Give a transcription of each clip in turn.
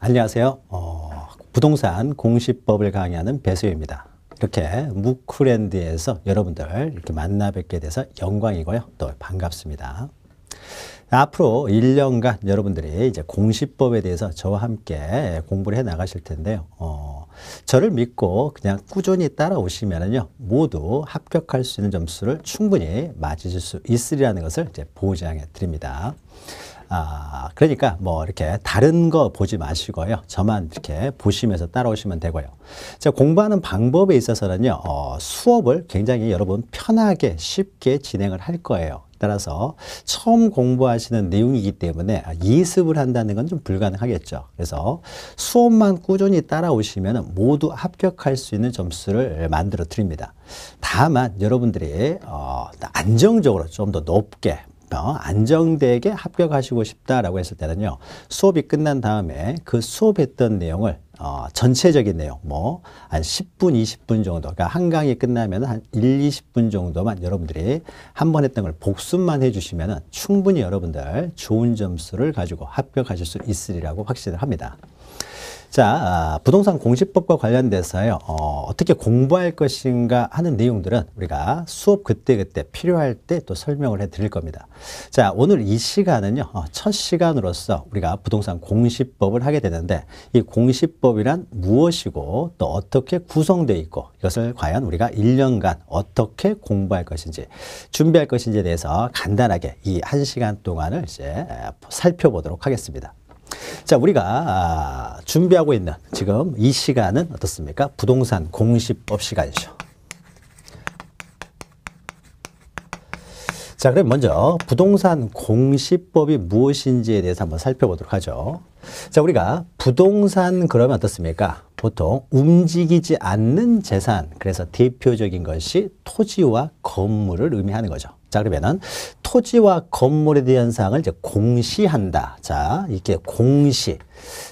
안녕하세요. 부동산 공시법을 강의하는 배수입니다. 이렇게 무크랜드에서 여러분들 이렇게 만나 뵙게 돼서 영광이고요. 또 반갑습니다. 앞으로 1년간 여러분들이 이제 공시법에 대해서 저와 함께 공부를 해 나가실 텐데요. 저를 믿고 그냥 꾸준히 따라오시면은요, 모두 합격할 수 있는 점수를 충분히 맞으실 수 있으리라는 것을 이제 보장해 드립니다. 그러니까 뭐 이렇게 다른 거 보지 마시고요. 저만 이렇게 보시면서 따라오시면 되고요. 제가 공부하는 방법에 있어서는요, 수업을 굉장히 여러분 편하게 쉽게 진행을 할 거예요. 따라서 처음 공부하시는 내용이기 때문에 예습을 한다는 건 좀 불가능하겠죠. 그래서 수업만 꾸준히 따라오시면 모두 합격할 수 있는 점수를 만들어 드립니다. 다만 여러분들이 안정적으로 좀 더 높게 안정되게 합격하시고 싶다라고 했을 때는요, 수업이 끝난 다음에 그 수업했던 내용을 전체적인 내용, 한 10분, 20분 정도, 그러니까 한 강의 끝나면 한 1, 20분 정도만 여러분들이 한 번 했던 걸 복습만 해주시면 충분히 여러분들 좋은 점수를 가지고 합격하실 수 있으리라고 확신을 합니다. 자, 부동산 공시법과 관련돼서요, 어떻게 공부할 것인가 하는 내용들은 우리가 수업 그때그때 필요할 때 또 설명을 해 드릴 겁니다. 자, 오늘 이 시간은요, 첫 시간으로서 우리가 부동산 공시법을 하게 되는데, 이 공시법이란 무엇이고 또 어떻게 구성되어 있고 이것을 과연 우리가 1년간 어떻게 공부할 것인지, 준비할 것인지에 대해서 간단하게 이 1시간 동안을 이제 살펴보도록 하겠습니다. 자, 우리가 준비하고 있는 지금 이 시간은 어떻습니까? 부동산 공시법 시간이죠. 자, 그럼 먼저 부동산 공시법이 무엇인지에 대해서 한번 살펴보도록 하죠. 자, 우리가 부동산 그러면 어떻습니까? 보통 움직이지 않는 재산, 그래서 대표적인 것이 토지와 건물을 의미하는 거죠. 자, 그러면은 토지와 건물에 대한 사항을 이제 공시한다. 자, 이렇게 공시.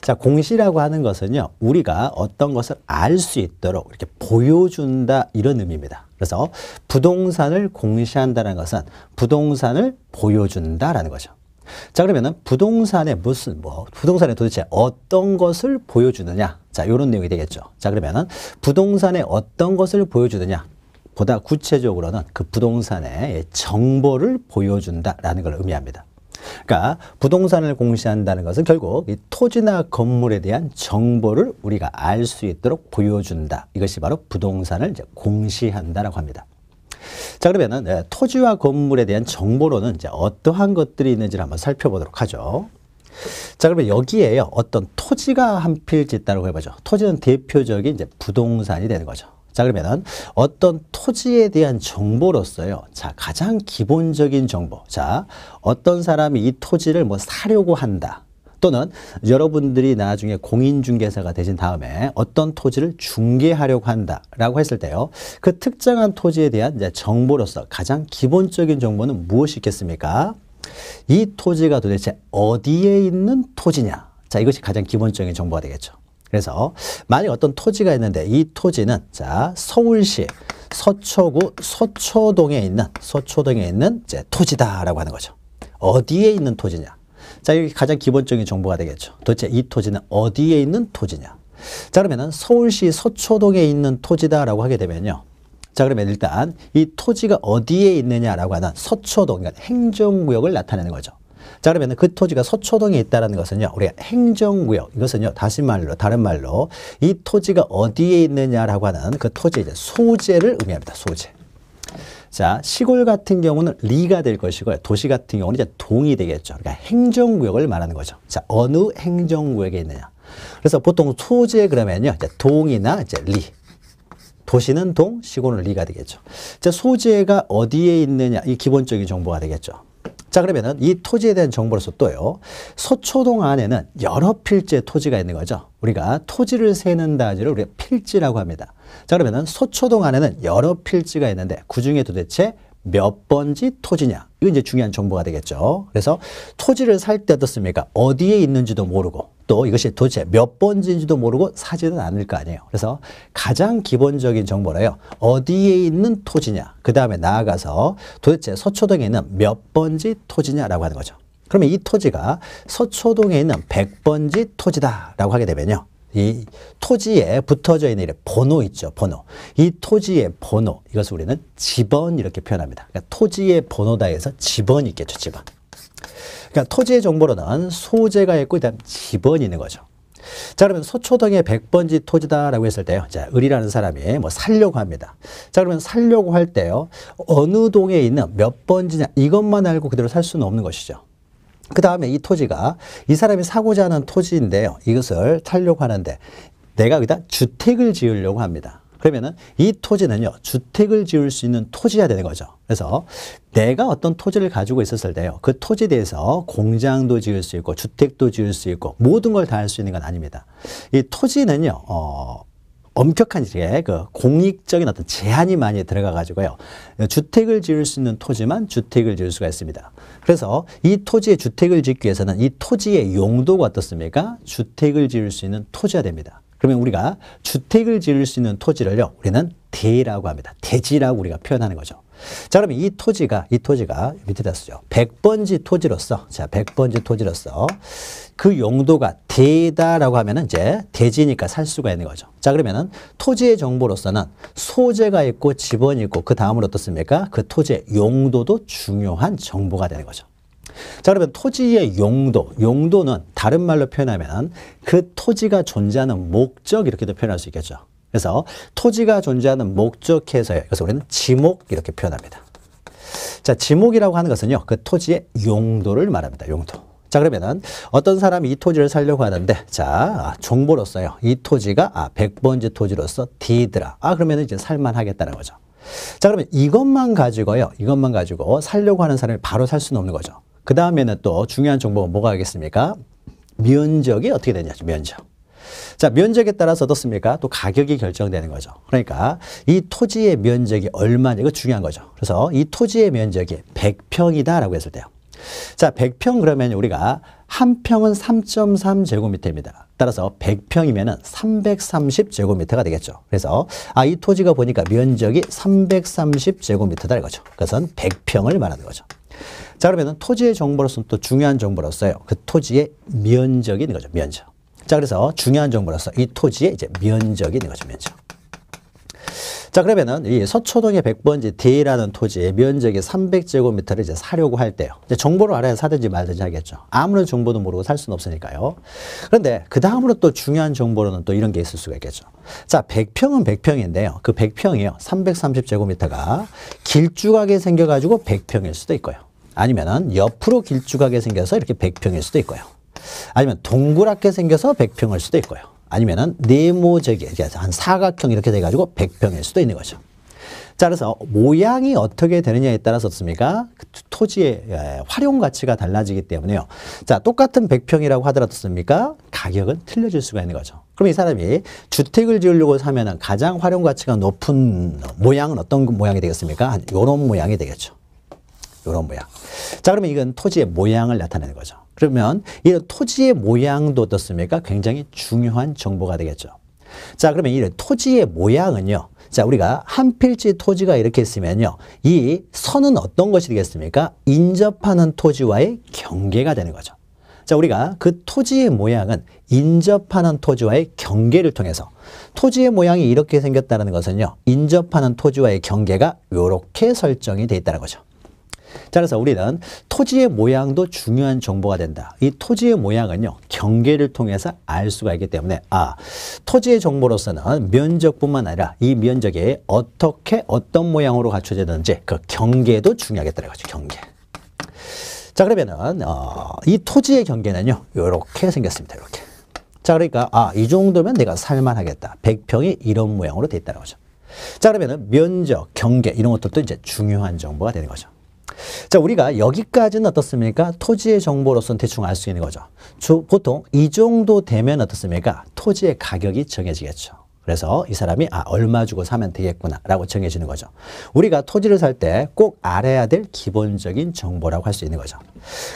자, 공시라고 하는 것은요, 우리가 어떤 것을 알 수 있도록 이렇게 보여준다, 이런 의미입니다. 그래서 부동산을 공시한다는 것은 부동산을 보여준다라는 거죠. 자, 그러면은 부동산에 부동산에 도대체 어떤 것을 보여주느냐? 자, 이런 내용이 되겠죠. 자, 그러면은 부동산에 어떤 것을 보여주느냐? 보다 구체적으로는 그 부동산의 정보를 보여준다라는 걸 의미합니다. 그러니까 부동산을 공시한다는 것은 결국 이 토지나 건물에 대한 정보를 우리가 알 수 있도록 보여준다. 이것이 바로 부동산을 이제 공시한다라고 합니다. 자, 그러면은 토지와 건물에 대한 정보로는 이제 어떠한 것들이 있는지를 한번 살펴보도록 하죠. 자, 그러면 여기에요, 어떤 토지가 한 필지 있다고 해보죠. 토지는 대표적인 이제 부동산이 되는 거죠. 자, 그러면은 어떤 토지에 대한 정보로서요, 자, 가장 기본적인 정보. 자, 어떤 사람이 이 토지를 사려고 한다. 또는 여러분들이 나중에 공인중개사가 되신 다음에 어떤 토지를 중개하려고 한다라고 했을 때요, 그 특정한 토지에 대한 이제 정보로서 가장 기본적인 정보는 무엇이 있겠습니까? 이 토지가 도대체 어디에 있는 토지냐? 자, 이것이 가장 기본적인 정보가 되겠죠. 그래서 만약 어떤 토지가 있는데 이 토지는 자, 서울시 서초구 서초동에 있는 이제 토지다라고 하는 거죠. 어디에 있는 토지냐? 자, 이게 가장 기본적인 정보가 되겠죠. 도대체 이 토지는 어디에 있는 토지냐? 자, 그러면은 서울시 서초동에 있는 토지다라고 하게 되면요. 자, 그러면 일단 이 토지가 어디에 있느냐라고 하는 서초동, 그러니까 행정구역을 나타내는 거죠. 자, 그러면 그 토지가 서초동에 있다는 것은요, 우리가 행정구역, 이것은요, 다른 말로 이 토지가 어디에 있느냐라고 하는 그 토지의 이제 소재를 의미합니다. 소재. 자, 시골 같은 경우는 리가 될 것이고요, 도시 같은 경우는 이제 동이 되겠죠. 그러니까 행정구역을 말하는 거죠. 자, 어느 행정구역에 있느냐. 그래서 보통 소재 그러면요, 이제 동이나 이제 리. 도시는 동, 시골은 리가 되겠죠. 자, 소재가 어디에 있느냐, 이 기본적인 정보가 되겠죠. 자, 그러면은 이 토지에 대한 정보로서 또요, 서초동 안에는 여러 필지의 토지가 있는 거죠. 우리가 토지를 세는 단위를 우리가 필지라고 합니다. 자, 그러면은 서초동 안에는 여러 필지가 있는데 그 중에 도대체 몇 번지 토지냐? 이건 이제 중요한 정보가 되겠죠. 그래서 토지를 살 때 어떻습니까? 어디에 있는지도 모르고 또 이것이 도대체 몇 번지인지도 모르고 사지는 않을 거 아니에요. 그래서 가장 기본적인 정보로요, 어디에 있는 토지냐? 그 다음에 나아가서 도대체 서초동에 있는 몇 번지 토지냐라고 하는 거죠. 그러면 이 토지가 서초동에 있는 100번지 토지다라고 하게 되면요. 이 토지에 붙어져 있는 번호 있죠. 번호. 이 토지의 번호. 이것을 우리는 지번 이렇게 표현합니다. 그러니까 토지의 번호다 해서 지번이 있겠죠. 지번. 그러니까 토지의 정보로는 소재가 있고 그다음 지번이 있는 거죠. 자, 그러면 서초동에 100번지 토지다라고 했을 때요. 자, 을이라는 사람이 뭐 살려고 합니다. 자, 그러면 살려고 할 때요. 어느 동에 있는 몇 번지냐 이것만 알고 그대로 살 수는 없는 것이죠. 그 다음에 이 토지가 이 사람이 사고자 하는 토지인데요. 이것을 살려고 하는데 내가 여기다 주택을 지으려고 합니다. 그러면은 이 토지는요. 주택을 지을 수 있는 토지여야 되는 거죠. 그래서 내가 어떤 토지를 가지고 있었을 때요. 그 토지에 대해서 공장도 지을 수 있고 주택도 지을 수 있고 모든 걸 다 할 수 있는 건 아닙니다. 이 토지는요. 엄격한 그 공익적인 어떤 제한이 많이 들어가 가지고요. 주택을 지을 수 있는 토지만 주택을 지을 수가 있습니다. 그래서 이 토지에 주택을 짓기 위해서는 이 토지의 용도가 어떻습니까? 주택을 지을 수 있는 토지가 됩니다. 그러면 우리가 주택을 지을 수 있는 토지를요. 우리는 대라고 합니다. 대지라고 우리가 표현하는 거죠. 자, 그러면 이 토지가 밑에다 쓰죠. 100번지 토지로서, 자, 100번지 토지로서 그 용도가 대다라고 하면은 이제 대지니까 살 수가 있는 거죠. 자, 그러면은 토지의 정보로서는 소재가 있고 지번이 있고 그 다음으로 어떻습니까? 그 토지의 용도도 중요한 정보가 되는 거죠. 자, 그러면 토지의 용도는 다른 말로 표현하면 그 토지가 존재하는 목적 이렇게도 표현할 수 있겠죠. 그래서 토지가 존재하는 목적에서요. 그래서 우리는 지목 이렇게 표현합니다. 자, 지목이라고 하는 것은요. 그 토지의 용도를 말합니다. 용도. 자, 그러면은 어떤 사람이 이 토지를 살려고 하는데 자, 정보로서요. 이 토지가 100번지 토지로서 D더라. 그러면 이제 살만하겠다는 거죠. 자, 그러면 이것만 가지고 살려고 하는 사람이 바로 살 수는 없는 거죠. 그 다음에는 또 중요한 정보가 뭐가 있겠습니까? 면적이 어떻게 되냐죠. 면적. 자, 면적에 따라서 어떻습니까? 또 가격이 결정되는 거죠. 그러니까 이 토지의 면적이 얼마냐, 이거 중요한 거죠. 그래서 이 토지의 면적이 100평이다라고 했을 때요. 자, 100평 그러면 우리가 한 평은 3.3제곱미터입니다. 따라서 100평이면은 330제곱미터가 되겠죠. 그래서 이 토지가 보니까 면적이 330제곱미터다 이거죠. 그것은 100평을 말하는 거죠. 자, 그러면은 토지의 정보로서는 또 중요한 정보로서요. 그 토지의 면적이 있는 거죠. 면적. 자, 그래서 중요한 정보로서 이 토지의 이제 면적이 있는 거죠. 면적. 자, 그러면은 이 서초동의 100번지 D라는 토지의 면적이 300제곱미터를 이제 사려고 할 때요. 이제 정보를 알아야 사든지 말든지 하겠죠. 아무런 정보도 모르고 살 수는 없으니까요. 그런데 그 다음으로 또 중요한 정보로는 또 이런 게 있을 수가 있겠죠. 자, 100평은 100평인데요. 그 100평이요. 330제곱미터가 길쭉하게 생겨가지고 100평일 수도 있고요. 아니면은 옆으로 길쭉하게 생겨서 이렇게 100평일 수도 있고요. 아니면 동그랗게 생겨서 100평일 수도 있고요. 아니면은 네모적이 한 사각형 이렇게 돼가지고 100평일 수도 있는 거죠. 자, 그래서 모양이 어떻게 되느냐에 따라서 어떻습니까? 토지의 활용 가치가 달라지기 때문에요. 자, 똑같은 100평이라고 하더라도 어떻습니까? 가격은 틀려질 수가 있는 거죠. 그럼 이 사람이 주택을 지으려고 사면은 가장 활용 가치가 높은 모양은 어떤 모양이 되겠습니까? 이런 모양이 되겠죠. 이런 모양. 자, 그러면 이건 토지의 모양을 나타내는 거죠. 그러면 이 토지의 모양도 어떻습니까? 굉장히 중요한 정보가 되겠죠. 자, 그러면 이 토지의 모양은요. 자, 우리가 한 필지 토지가 이렇게 있으면요. 이 선은 어떤 것이 되겠습니까? 인접하는 토지와의 경계가 되는 거죠. 자, 우리가 그 토지의 모양은 인접하는 토지와의 경계를 통해서 토지의 모양이 이렇게 생겼다는 것은요. 인접하는 토지와의 경계가 이렇게 설정이 되어 있다는 거죠. 자, 그래서 우리는 토지의 모양도 중요한 정보가 된다. 이 토지의 모양은요, 경계를 통해서 알 수가 있기 때문에, 토지의 정보로서는 면적뿐만 아니라 이 면적이 어떻게 어떤 모양으로 갖춰지는지 그 경계도 중요하겠다는 거죠, 경계. 자, 그러면은, 이 토지의 경계는요, 이렇게 생겼습니다, 이렇게. 자, 그러니까, 이 정도면 내가 살만하겠다. 100평이 이런 모양으로 돼 있다는 거죠. 자, 그러면은 면적, 경계, 이런 것들도 이제 중요한 정보가 되는 거죠. 자, 우리가 여기까지는 어떻습니까? 토지의 정보로서는 대충 알 수 있는 거죠. 보통 이 정도 되면 어떻습니까? 토지의 가격이 정해지겠죠. 그래서 이 사람이 얼마 주고 사면 되겠구나 라고 정해지는 거죠. 우리가 토지를 살 때 꼭 알아야 될 기본적인 정보라고 할 수 있는 거죠.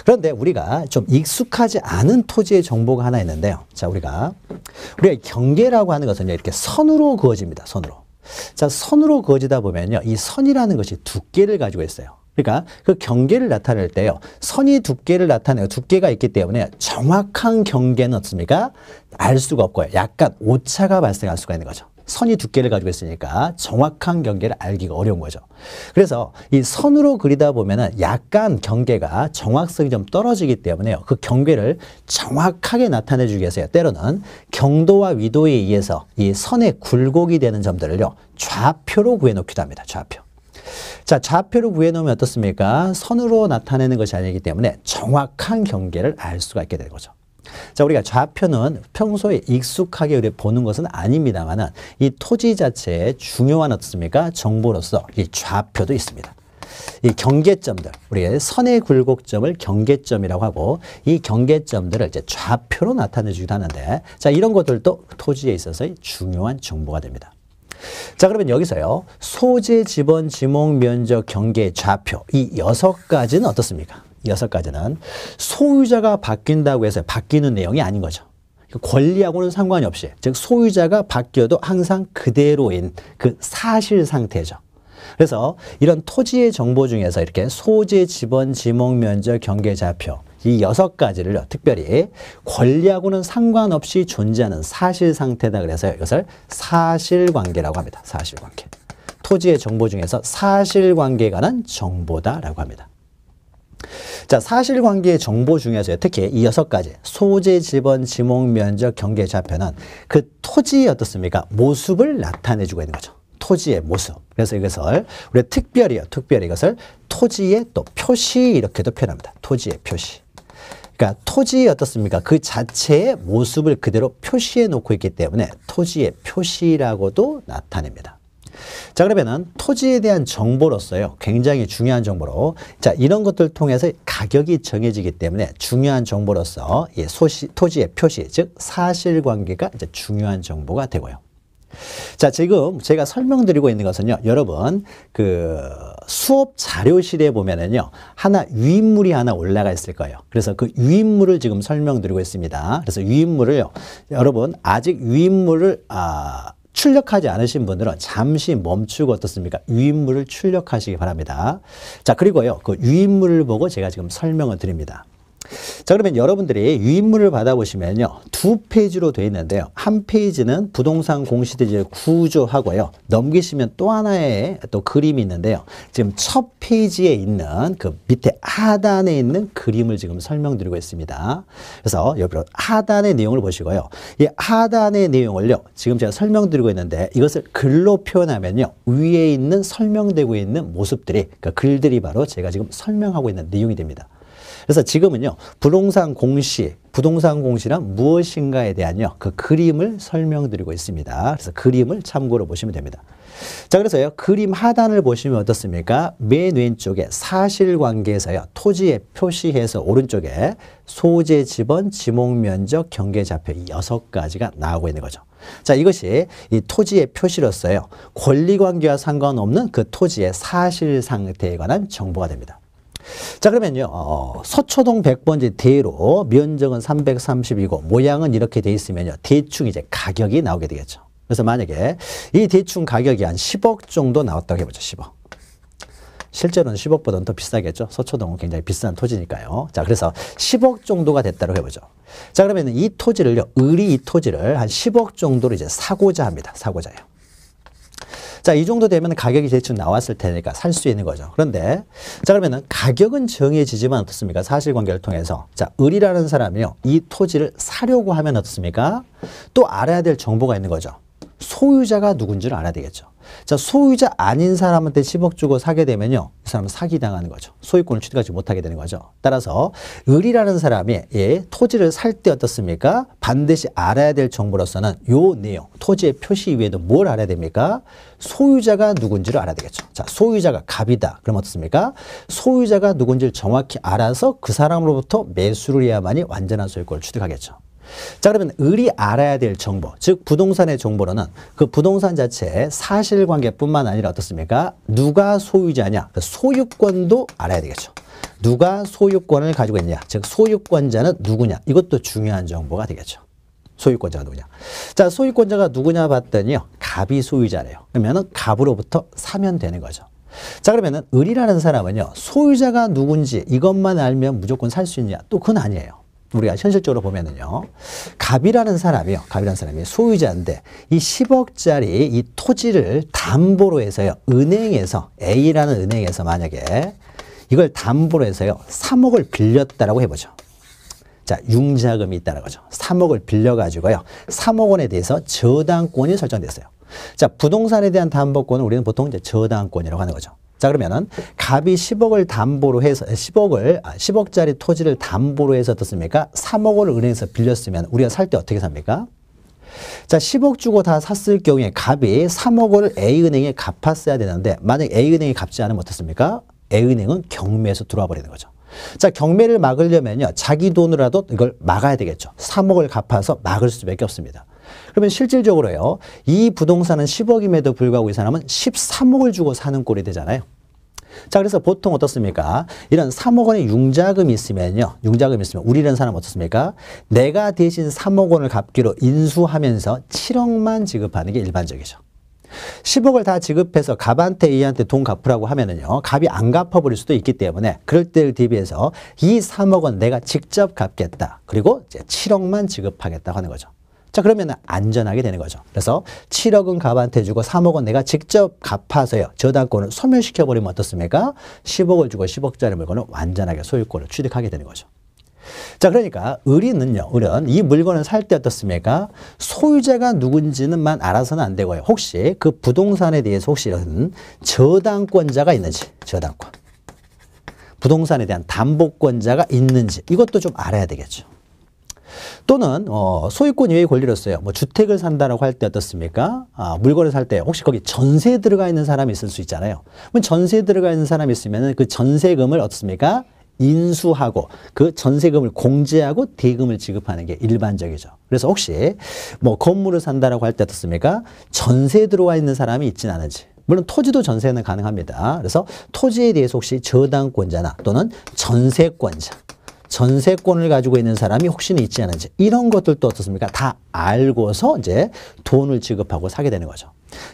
그런데 우리가 좀 익숙하지 않은 토지의 정보가 하나 있는데요. 자, 우리가 경계라고 하는 것은요, 이렇게 선으로 그어집니다. 선으로. 자, 선으로 그어지다 보면요, 이 선이라는 것이 두께를 가지고 있어요. 그러니까 그 경계를 나타낼 때요. 선이 두께를 나타내요. 두께가 있기 때문에 정확한 경계는 어떻습니까? 알 수가 없고요. 약간 오차가 발생할 수가 있는 거죠. 선이 두께를 가지고 있으니까 정확한 경계를 알기가 어려운 거죠. 그래서 이 선으로 그리다 보면은 약간 경계가 정확성이 좀 떨어지기 때문에요. 그 경계를 정확하게 나타내 주기 위해서요. 때로는 경도와 위도에 의해서 이 선의 굴곡이 되는 점들을요. 좌표로 구해놓기도 합니다. 좌표. 자, 좌표로 구해놓으면 어떻습니까? 선으로 나타내는 것이 아니기 때문에 정확한 경계를 알 수가 있게 되는 거죠. 자, 우리가 좌표는 평소에 익숙하게 우리 보는 것은 아닙니다만은 이 토지 자체에 중요한 어떻습니까? 정보로서 이 좌표도 있습니다. 이 경계점들, 우리가 선의 굴곡점을 경계점이라고 하고 이 경계점들을 이제 좌표로 나타내 주기도 하는데 자, 이런 것들도 토지에 있어서의 중요한 정보가 됩니다. 자, 그러면 여기서요. 소재, 지번, 지목, 면적, 경계, 좌표 이 6가지는 어떻습니까? 6가지는 소유자가 바뀐다고 해서 바뀌는 내용이 아닌 거죠. 권리하고는 상관이 없이 즉 소유자가 바뀌어도 항상 그대로인 그 사실 상태죠. 그래서 이런 토지의 정보 중에서 이렇게 소재, 지번, 지목, 면적, 경계, 좌표 이 6가지를 특별히 권리하고는 상관없이 존재하는 사실 상태다 그래서 이것을 사실관계라고 합니다. 사실관계. 토지의 정보 중에서 사실관계에 관한 정보다라고 합니다. 자, 사실관계의 정보 중에서 특히 이 6가지 소재, 지번, 지목, 면적, 경계, 좌표는 그 토지의 어떻습니까? 모습을 나타내주고 있는 거죠. 토지의 모습. 그래서 이것을 우리가 특별히 이것을 토지의 또 표시 이렇게도 표현합니다. 토지의 표시. 그러니까 토지의 어떻습니까? 그 자체의 모습을 그대로 표시해 놓고 있기 때문에 토지의 표시라고도 나타냅니다. 자, 그러면은 토지에 대한 정보로서요. 굉장히 중요한 정보로 자, 이런 것들 통해서 가격이 정해지기 때문에 중요한 정보로서 이 토지의 표시, 즉 사실관계가 이제 중요한 정보가 되고요. 자, 지금 제가 설명드리고 있는 것은요. 여러분 그 수업 자료실에 보면은요. 하나 유인물이 하나 올라가 있을 거예요. 그래서 그 유인물을 지금 설명드리고 있습니다. 그래서 유인물을요. 여러분 아직 유인물을 출력하지 않으신 분들은 잠시 멈추고 어떻습니까? 유인물을 출력하시기 바랍니다. 자, 그리고요. 그 유인물을 보고 제가 지금 설명을 드립니다. 자, 그러면 여러분들이 유인물을 받아보시면요. 2페이지로 되어 있는데요. 한 페이지는 부동산 공시대지를 구조하고요. 넘기시면 또 하나의 또 그림이 있는데요. 지금 첫 페이지에 있는 그 밑에 하단에 있는 그림을 지금 설명드리고 있습니다. 그래서 여러분 하단의 내용을 보시고요. 이 하단의 내용을요. 지금 제가 설명드리고 있는데 이것을 글로 표현하면요. 위에 있는 설명되고 있는 모습들이 그러니까 글들이 바로 제가 지금 설명하고 있는 내용이 됩니다. 그래서 지금은요, 부동산 공시란 무엇인가에 대한요, 그 그림을 설명드리고 있습니다. 그래서 그림을 참고로 보시면 됩니다. 자, 그래서요, 그림 하단을 보시면 어떻습니까? 맨 왼쪽에 사실관계에서요, 토지에 표시해서 오른쪽에 소재, 지번, 지목, 면적, 경계, 좌표 이 6가지가 나오고 있는 거죠. 자, 이것이 이 토지의 표시로서요, 권리관계와 상관없는 그 토지의 사실 상태에 관한 정보가 됩니다. 자, 그러면요, 서초동 100번지 대로 면적은 330이고 모양은 이렇게 돼 있으면요, 대충 이제 가격이 나오게 되겠죠. 그래서 만약에 이 대충 가격이 한 10억 정도 나왔다고 해보죠. 10억. 실제로는 10억보다는 더 비싸겠죠. 서초동은 굉장히 비싼 토지니까요. 자, 그래서 10억 정도가 됐다고 해보죠. 자, 그러면 이 토지를요, 이 토지를 한 10억 정도로 이제 사고자 합니다. 사고자요. 자, 이 정도 되면 가격이 대충 나왔을 테니까 살 수 있는 거죠. 그런데 자, 그러면은 가격은 정해지지만 어떻습니까? 사실관계를 통해서 자, 을이라는 사람이요, 이 토지를 사려고 하면 어떻습니까? 또 알아야 될 정보가 있는 거죠. 소유자가 누군지를 알아야 되겠죠. 자, 소유자 아닌 사람한테 10억 주고 사게 되면요, 이 사람은 사기당하는 거죠. 소유권을 취득하지 못하게 되는 거죠. 따라서 을이라는 사람이 토지를 살 때 어떻습니까? 반드시 알아야 될 정보로서는 요 내용, 토지의 표시 외에도 뭘 알아야 됩니까? 소유자가 누군지를 알아야 되겠죠. 자, 소유자가 갑이다. 그럼 어떻습니까? 소유자가 누군지를 정확히 알아서 그 사람으로부터 매수를 해야만이 완전한 소유권을 취득하겠죠. 자, 그러면 을이 알아야 될 정보, 즉 부동산의 정보로는 그 부동산 자체의 사실관계뿐만 아니라 어떻습니까? 누가 소유자냐, 그 소유권도 알아야 되겠죠. 누가 소유권을 가지고 있냐, 즉 소유권자는 누구냐, 이것도 중요한 정보가 되겠죠. 소유권자가 누구냐. 자, 소유권자가 누구냐 봤더니요, 갑이 소유자래요. 그러면은 갑으로부터 사면 되는 거죠. 자, 그러면은 을이라는 사람은요, 소유자가 누군지 이것만 알면 무조건 살 수 있냐? 또 그건 아니에요. 우리가 현실적으로 보면은요, 갑이라는 사람이 소유자인데 이 10억짜리 이 토지를 담보로 해서요, 은행에서, A라는 은행에서 만약에 이걸 담보로 해서요, 3억을 빌렸다라고 해보죠. 자, 융자금이 있다는 거죠. 3억을 빌려가지고요, 3억 원에 대해서 저당권이 설정됐어요. 자, 부동산에 대한 담보권은 우리는 보통 이제 저당권이라고 하는 거죠. 자, 그러면은 갑이 10억을 담보로 해서 10억짜리 토지를 담보로 해서 어떻습니까? 3억 원을 은행에서 빌렸으면 우리가 살 때 어떻게 삽니까? 자, 10억 주고 다 샀을 경우에 갑이 3억 원을 A은행에 갚았어야 되는데 만약 A은행이 갚지 않으면 어떻습니까? A은행은 경매에서 들어와 버리는 거죠. 자, 경매를 막으려면요, 자기 돈으로라도 이걸 막아야 되겠죠. 3억을 갚아서 막을 수밖에 없습니다. 그러면 실질적으로요, 이 부동산은 10억임에도 불구하고 이 사람은 13억을 주고 사는 꼴이 되잖아요. 자, 그래서 보통 어떻습니까? 이런 3억 원의 융자금이 있으면요, 우리라는 사람은 어떻습니까? 내가 대신 3억 원을 갚기로 인수하면서 7억만 지급하는 게 일반적이죠. 10억을 다 지급해서 갑한테 A한테 돈 갚으라고 하면은요, 갑이 안 갚아버릴 수도 있기 때문에 그럴 때를 대비해서 이 3억 원 내가 직접 갚겠다. 그리고 이제 7억만 지급하겠다고 하는 거죠. 자, 그러면 안전하게 되는 거죠. 그래서 7억은 갑한테 주고 3억 원 내가 직접 갚아서요, 저당권을 소멸시켜버리면 어떻습니까? 10억을 주고 10억짜리 물건을 완전하게 소유권을 취득하게 되는 거죠. 자, 그러니까 을은 이 물건을 살 때 어떻습니까? 소유자가 누군지는만 알아서는 안 되고요. 혹시 그 부동산에 대해서 혹시 이런 저당권자가 있는지, 저당권. 부동산에 대한 담보권자가 있는지 이것도 좀 알아야 되겠죠. 또는 소유권 이외의 권리로서요, 뭐 주택을 산다라고 할 때 어떻습니까? 물건을 살 때 혹시 거기 전세 들어가 있는 사람이 있을 수 있잖아요. 그럼 전세 들어가 있는 사람이 있으면 그 전세금을 어떻습니까? 인수하고 그 전세금을 공제하고 대금을 지급하는 게 일반적이죠. 그래서 혹시 뭐 건물을 산다라고 할 때 어떻습니까? 전세 들어와 있는 사람이 있지는 않은지. 물론 토지도 전세는 가능합니다. 그래서 토지에 대해서 혹시 저당권자나 또는 전세권을 가지고 있는 사람이 혹시는 있지 않은지 이런 것들도 어떻습니까? 다 알고서 이제 돈을 지급하고 사게 되는 거죠.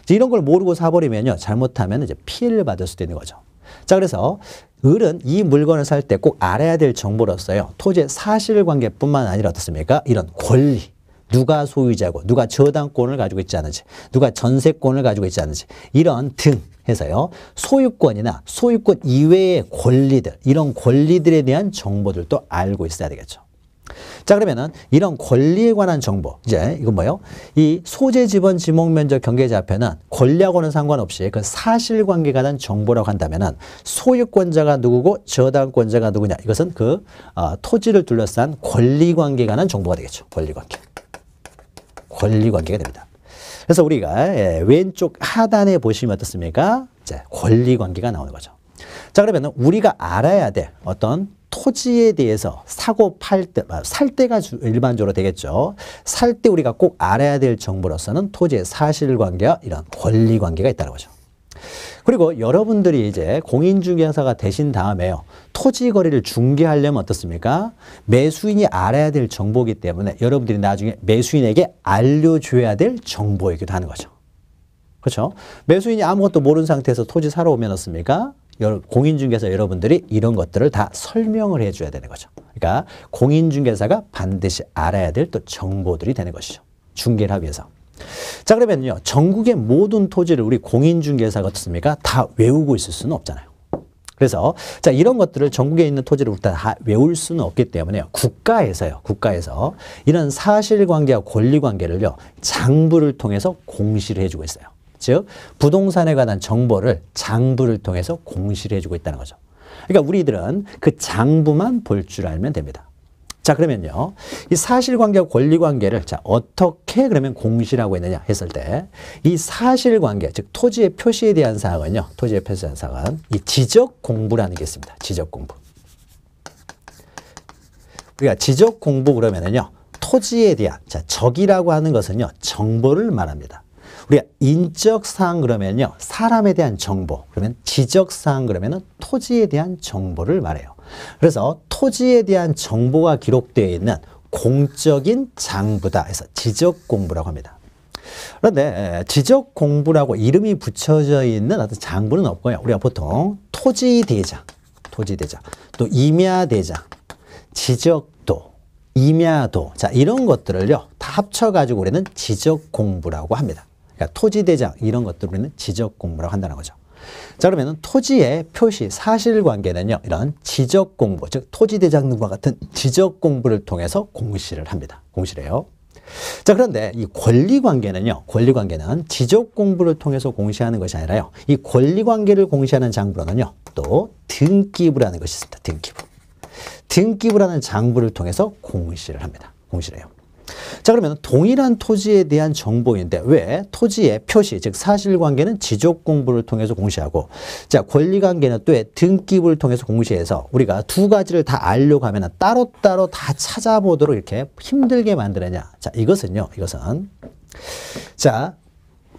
이런 걸 모르고 사버리면요, 잘못하면 이제 피해를 받을 수도 있는 거죠. 자, 그래서 을은 이 물건을 살 때 꼭 알아야 될 정보로서요, 토지의 사실관계뿐만 아니라 어떻습니까? 이런 권리, 누가 소유자고 누가 저당권을 가지고 있지 않은지, 누가 전세권을 가지고 있지 않은지 이런 등 해서요, 소유권이나 소유권 이외의 권리들, 이런 권리들에 대한 정보들도 알고 있어야 되겠죠. 자, 그러면은 이런 권리에 관한 정보, 이제 이건 뭐예요? 이 소재, 지번, 지목, 면적, 경계좌표는 권리하고는 상관없이 그 사실관계가 된 정보라고 한다면은 소유권자가 누구고 저당권자가 누구냐, 이것은 그 토지를 둘러싼 권리관계가 난 정보가 되겠죠. 권리관계가 됩니다. 그래서 우리가 왼쪽 하단에 보시면 어떻습니까? 이제 권리관계가 나오는 거죠. 자, 그러면 우리가 알아야 될 어떤 토지에 대해서 사고 팔 때, 살 때가 일반적으로 되겠죠. 살 때 우리가 꼭 알아야 될 정보로서는 토지의 사실관계와 이런 권리관계가 있다는 거죠. 그리고 여러분들이 이제 공인중개사가 되신 다음에요, 토지 거래를 중개하려면 어떻습니까? 매수인이 알아야 될 정보이기 때문에 여러분들이 나중에 매수인에게 알려줘야 될 정보이기도 하는 거죠. 그렇죠? 매수인이 아무것도 모르는 상태에서 토지 사러 오면 어떻습니까? 공인중개사 여러분들이 이런 것들을 다 설명을 해줘야 되는 거죠. 그러니까 공인중개사가 반드시 알아야 될 또 정보들이 되는 것이죠. 중개를 하기 위해서. 자, 그러면요, 전국의 모든 토지를 우리 공인중개사가 어떻습니까? 다 외우고 있을 수는 없잖아요. 그래서 자, 이런 것들을 전국에 있는 토지를 다 외울 수는 없기 때문에 국가에서 이런 사실관계와 권리관계를요, 장부를 통해서 공시를 해주고 있어요. 즉 부동산에 관한 정보를 장부를 통해서 공시를 해주고 있다는 거죠. 그러니까 우리들은 그 장부만 볼 줄 알면 됩니다. 자, 그러면요, 이 사실관계와 권리관계를 자 어떻게 그러면 공시를 하고 있느냐 했을 때 이 사실관계, 즉 토지의 표시에 대한 사항은요, 토지의 표시에 대한 사항은 이 지적공부라는 게 있습니다. 지적공부. 우리가 지적공부 그러면은요, 토지에 대한, 자, 적이라고 하는 것은요, 정보를 말합니다. 우리가 인적사항 그러면요, 사람에 대한 정보, 그러면 지적사항 그러면은 토지에 대한 정보를 말해요. 그래서 토지에 대한 정보가 기록되어 있는 공적인 장부다 해서 지적공부라고 합니다. 그런데 지적 공부라고 이름이 붙여져 있는 어떤 장부는 없고요. 우리가 보통 토지대장, 또 임야대장, 지적도, 임야도, 자 이런 것들을요 다 합쳐가지고 우리는 지적 공부라고 합니다. 그러니까 토지대장 이런 것들을 우리는 지적 공부라고 한다는 거죠. 자 그러면 토지의 표시 사실관계는요 이런 지적 공부, 즉 토지대장 등과 같은 지적 공부를 통해서 공시를 합니다. 공시를 해요. 자 그런데 이 권리관계는요, 권리관계는 지적 공부를 통해서 공시하는 것이 아니라요, 이 권리관계를 공시하는 장부로는요 또 등기부라는 것이 있습니다. 등기부라는 장부를 통해서 공시를 합니다. 공시를 해요. 자 그러면 동일한 토지에 대한 정보인데 왜 토지의 표시, 즉 사실관계는 지적 공부를 통해서 공시하고, 자 권리관계는 또 등기부를 통해서 공시해서 우리가 두 가지를 다 알려고 하면 따로따로 다 찾아보도록 이렇게 힘들게 만드느냐. 자 이것은 자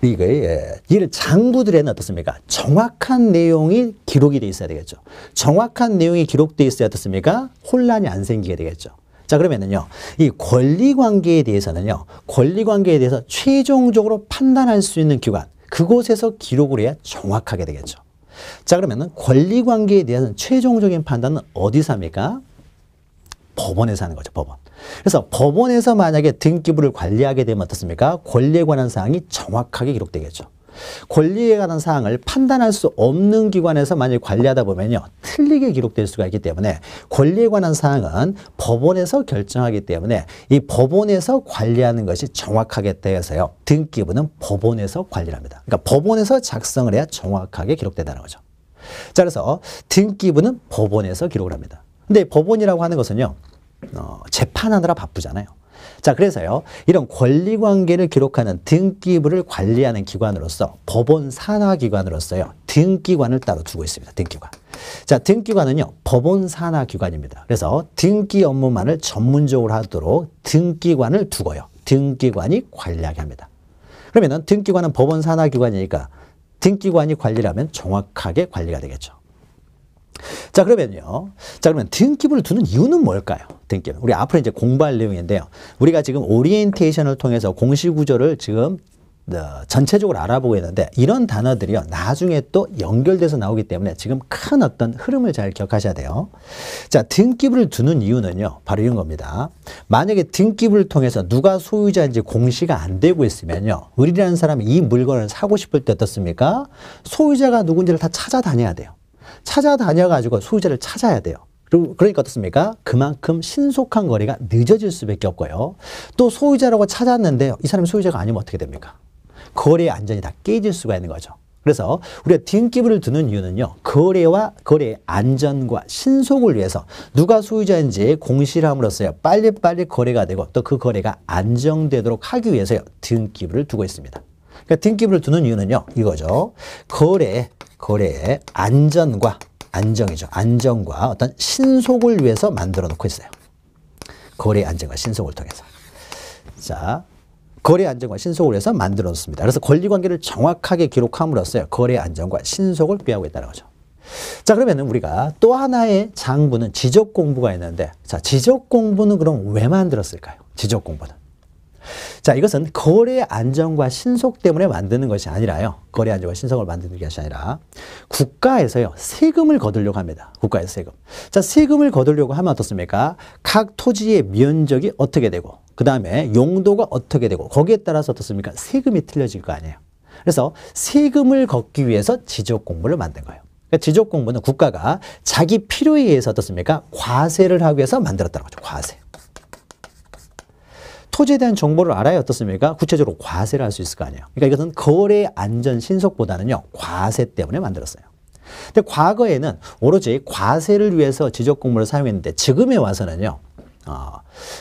이를 장부들에는 어떻습니까? 정확한 내용이 기록이 돼 있어야 되겠죠. 정확한 내용이 기록돼 있어야 어떻습니까? 혼란이 안 생기게 되겠죠. 자 그러면은요 이 권리관계에 대해서는요, 권리관계에 대해서 최종적으로 판단할 수 있는 기관, 그곳에서 기록을 해야 정확하게 되겠죠. 자 그러면은 권리관계에 대해서는 최종적인 판단은 어디서 합니까? 법원에서 하는 거죠. 법원. 그래서 법원에서 만약에 등기부를 관리하게 되면 어떻습니까? 권리에 관한 사항이 정확하게 기록되겠죠. 권리에 관한 사항을 판단할 수 없는 기관에서 만약에 관리하다 보면요 틀리게 기록될 수가 있기 때문에 권리에 관한 사항은 법원에서 결정하기 때문에 이 법원에서 관리하는 것이 정확하게 되어서요 등기부는 법원에서 관리를 합니다. 그러니까 법원에서 작성을 해야 정확하게 기록된다는 거죠. 자 그래서 등기부는 법원에서 기록을 합니다. 근데 법원이라고 하는 것은요 재판하느라 바쁘잖아요. 자 그래서요 이런 권리관계를 기록하는 등기부를 관리하는 기관으로서 법원 산하기관으로서요 등기관을 따로 두고 있습니다. 등기관. 자 등기관은요 법원 산하기관입니다. 그래서 등기 업무만을 전문적으로 하도록 등기관을 두고요 등기관이 관리하게 합니다. 그러면은 등기관은 법원 산하기관이니까 등기관이 관리를 하면 정확하게 관리가 되겠죠. 자 그러면요, 자 그러면 등기부를 두는 이유는 뭘까요? 등기부. 우리 앞으로 이제 공부할 내용인데요. 우리가 지금 오리엔테이션을 통해서 공시 구조를 지금 전체적으로 알아보고 있는데 이런 단어들이요 나중에 또 연결돼서 나오기 때문에 지금 큰 어떤 흐름을 잘 기억하셔야 돼요. 자 등기부를 두는 이유는요 바로 이런 겁니다. 만약에 등기부를 통해서 누가 소유자인지 공시가 안 되고 있으면요 을이라는 사람이 이 물건을 사고 싶을 때 어떻습니까? 소유자가 누군지를 다 찾아다녀야 돼요. 찾아다녀가지고 소유자를 찾아야 돼요. 그러니까 어떻습니까? 그만큼 신속한 거래가 늦어질 수밖에 없고요. 또 소유자라고 찾았는데 이 사람이 소유자가 아니면 어떻게 됩니까? 거래의 안전이 다 깨질 수가 있는 거죠. 그래서 우리가 등기부를 두는 이유는요. 거래의 안전과 신속을 위해서 누가 소유자인지 공시를 함으로써 빨리빨리 거래가 되고 또 그 거래가 안정되도록 하기 위해서요. 등기부를 두고 있습니다. 그러니까 등기부를 두는 이유는요. 이거죠. 거래의 안전과 안정과 어떤 신속을 위해서 만들어 놓고 있어요. 거래의 안전과 신속을 통해서. 자, 거래의 안전과 신속을 위해서 만들어 놓습니다. 그래서 권리관계를 정확하게 기록함으로써 거래의 안전과 신속을 꾀하고 있다는 거죠. 자, 그러면 우리가 또 하나의 장부는 지적공부가 있는데, 자, 지적공부는 그럼 왜 만들었을까요? 지적공부는. 자, 이것은 거래 안정과 신속 때문에 만드는 것이 아니라요. 거래 안정과 신속을 만드는 것이 아니라 국가에서요. 세금을 거두려고 합니다. 국가에서 세금. 자, 세금을 거두려고 하면 어떻습니까? 각 토지의 면적이 어떻게 되고 그 다음에 용도가 어떻게 되고 거기에 따라서 어떻습니까? 세금이 틀려질 거 아니에요. 그래서 세금을 걷기 위해서 지적공부를 만든 거예요. 그러니까 지적공부는 국가가 자기 필요에 의해서 어떻습니까? 과세를 하기 위해서 만들었다는 거죠. 과세. 토지에 대한 정보를 알아야 어떻습니까? 구체적으로 과세를 할 수 있을 거 아니에요. 그러니까 이것은 거래 안전 신속보다는요. 과세 때문에 만들었어요. 근데 과거에는 오로지 과세를 위해서 지적공부를 사용했는데 지금에 와서는요.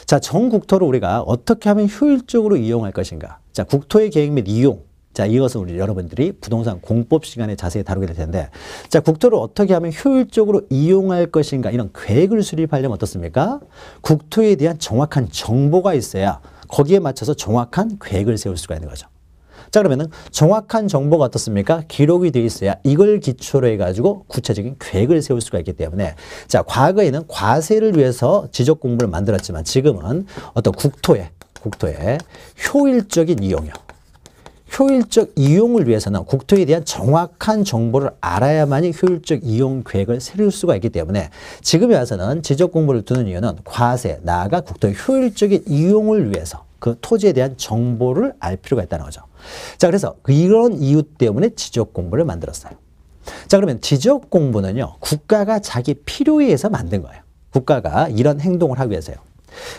자, 전 국토를 우리가 어떻게 하면 효율적으로 이용할 것인가. 자, 국토의 계획 및 이용. 자, 이것은 우리 여러분들이 부동산 공법 시간에 자세히 다루게 될 텐데, 자, 국토를 어떻게 하면 효율적으로 이용할 것인가, 이런 계획을 수립하려면 어떻습니까? 국토에 대한 정확한 정보가 있어야 거기에 맞춰서 정확한 계획을 세울 수가 있는 거죠. 자, 그러면은 정확한 정보가 어떻습니까? 기록이 되어 있어야 이걸 기초로 해가지고 구체적인 계획을 세울 수가 있기 때문에, 자, 과거에는 과세를 위해서 지적 공부를 만들었지만 지금은 어떤 국토의 효율적인 이용이요. 효율적 이용을 위해서는 국토에 대한 정확한 정보를 알아야만이 효율적 이용 계획을 세울 수가 있기 때문에 지금에 와서는 지적 공부를 두는 이유는 과세, 나아가 국토의 효율적인 이용을 위해서 그 토지에 대한 정보를 알 필요가 있다는 거죠. 자, 그래서 이런 이유 때문에 지적 공부를 만들었어요. 자, 그러면 지적 공부는요, 국가가 자기 필요에 의해서 만든 거예요. 국가가 이런 행동을 하기 위해서요.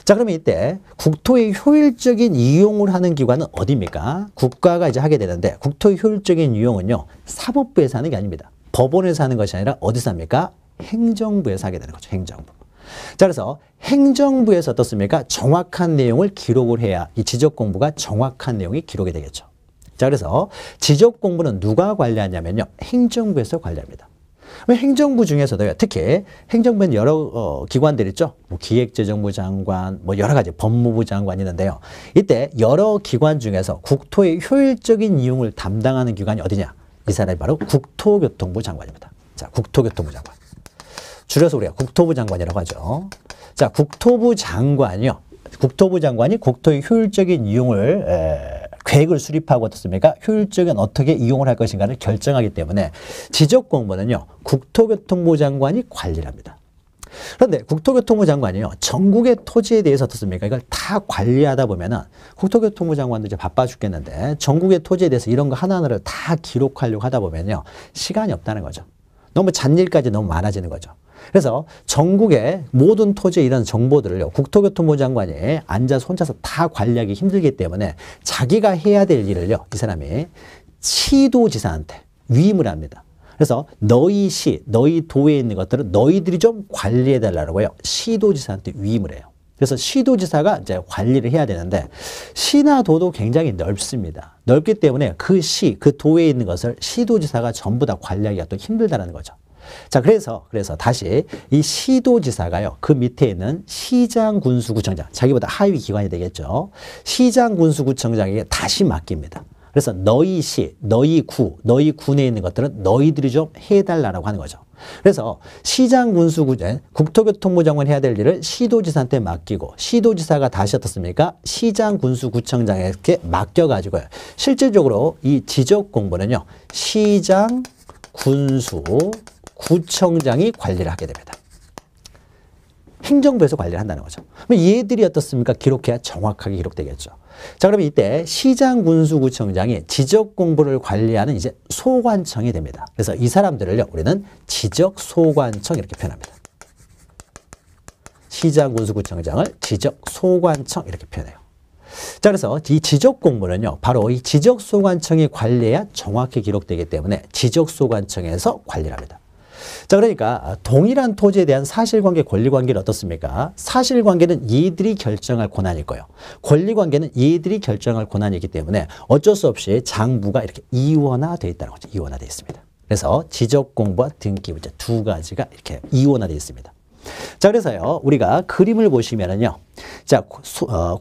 자, 그러면 이때 국토의 효율적인 이용을 하는 기관은 어디입니까? 국가가 이제 하게 되는데 국토의 효율적인 이용은요, 사법부에서 하는 게 아닙니다. 법원에서 하는 것이 아니라 어디서 합니까? 행정부에서 하게 되는 거죠. 행정부. 자, 그래서 행정부에서 어떻습니까? 정확한 내용을 기록을 해야 이 지적 공부가 정확한 내용이 기록이 되겠죠. 자, 그래서 지적 공부는 누가 관리하냐면요, 행정부에서 관리합니다. 행정부 중에서도요, 특히 행정부는 여러 기관들 있죠. 뭐 기획재정부 장관, 뭐 여러 가지 법무부 장관이 있는데요. 이때 여러 기관 중에서 국토의 효율적인 이용을 담당하는 기관이 어디냐? 이 사람이 바로 국토교통부 장관입니다. 자, 국토교통부 장관. 줄여서 우리가 국토부 장관이라고 하죠. 자, 국토부 장관이 국토의 효율적인 이용을 계획을 수립하고 어떻습니까? 효율적인 어떻게 이용을 할 것인가를 결정하기 때문에 지적 공부는요, 국토교통부 장관이 관리를 합니다. 그런데 국토교통부 장관이요, 전국의 토지에 대해서 어떻습니까? 이걸 다 관리하다 보면은 국토교통부 장관도 이제 바빠 죽겠는데 전국의 토지에 대해서 이런 거 하나하나를 다 기록하려고 하다 보면요, 시간이 없다는 거죠. 너무 잔일까지 너무 많아지는 거죠. 그래서 전국의 모든 토지의 이런 정보들을요, 국토교통부 장관이 앉아서 혼자서 다 관리하기 힘들기 때문에 자기가 해야 될 일을요, 이 사람이 시도지사한테 위임을 합니다. 그래서 너희 시, 너희 도에 있는 것들은 너희들이 좀 관리해 달라고 해요. 시도지사한테 위임을 해요. 그래서 시도지사가 이제 관리를 해야 되는데 시나 도도 굉장히 넓습니다. 넓기 때문에 그 시, 그 도에 있는 것을 시도지사가 전부 다 관리하기가 또 힘들다는 거죠. 자, 그래서 다시 이 시도지사가요, 그 밑에 있는 시장군수구청장, 자기보다 하위 기관이 되겠죠. 시장군수구청장에게 다시 맡깁니다. 그래서 너희 시, 너희 구, 너희 군에 있는 것들은 너희들이 좀 해달라고 하는 거죠. 그래서 시장군수구청, 국토교통부 장관이 해야 될 일을 시도지사한테 맡기고 시도지사가 다시 어떻습니까? 시장군수구청장에게 맡겨가지고요. 실질적으로 이 지적 공부는요, 시장군수구청장이 관리를 하게 됩니다. 행정부에서 관리를 한다는 거죠. 그럼 얘들이 어떻습니까? 기록해야 정확하게 기록되겠죠. 자, 그러면 이때 시장군수구청장이 지적 공부를 관리하는 이제 소관청이 됩니다. 그래서 이 사람들을요, 우리는 지적소관청 이렇게 표현합니다. 시장군수구청장을 지적소관청 이렇게 표현해요. 자, 그래서 이 지적 공부는요, 바로 이 지적소관청이 관리해야 정확히 기록되기 때문에 지적소관청에서 관리를 합니다. 자, 그러니까 동일한 토지에 대한 사실관계, 권리관계는 어떻습니까? 사실관계는 얘들이 결정할 권한일 거예요. 권리관계는 얘들이 결정할 권한이기 때문에 어쩔 수 없이 장부가 이렇게 이원화되어 있다는 거죠. 이원화되어 있습니다. 그래서 지적공부와 등기부 이제 두 가지가 이렇게 이원화되어 있습니다. 자, 그래서요, 우리가 그림을 보시면은요, 자,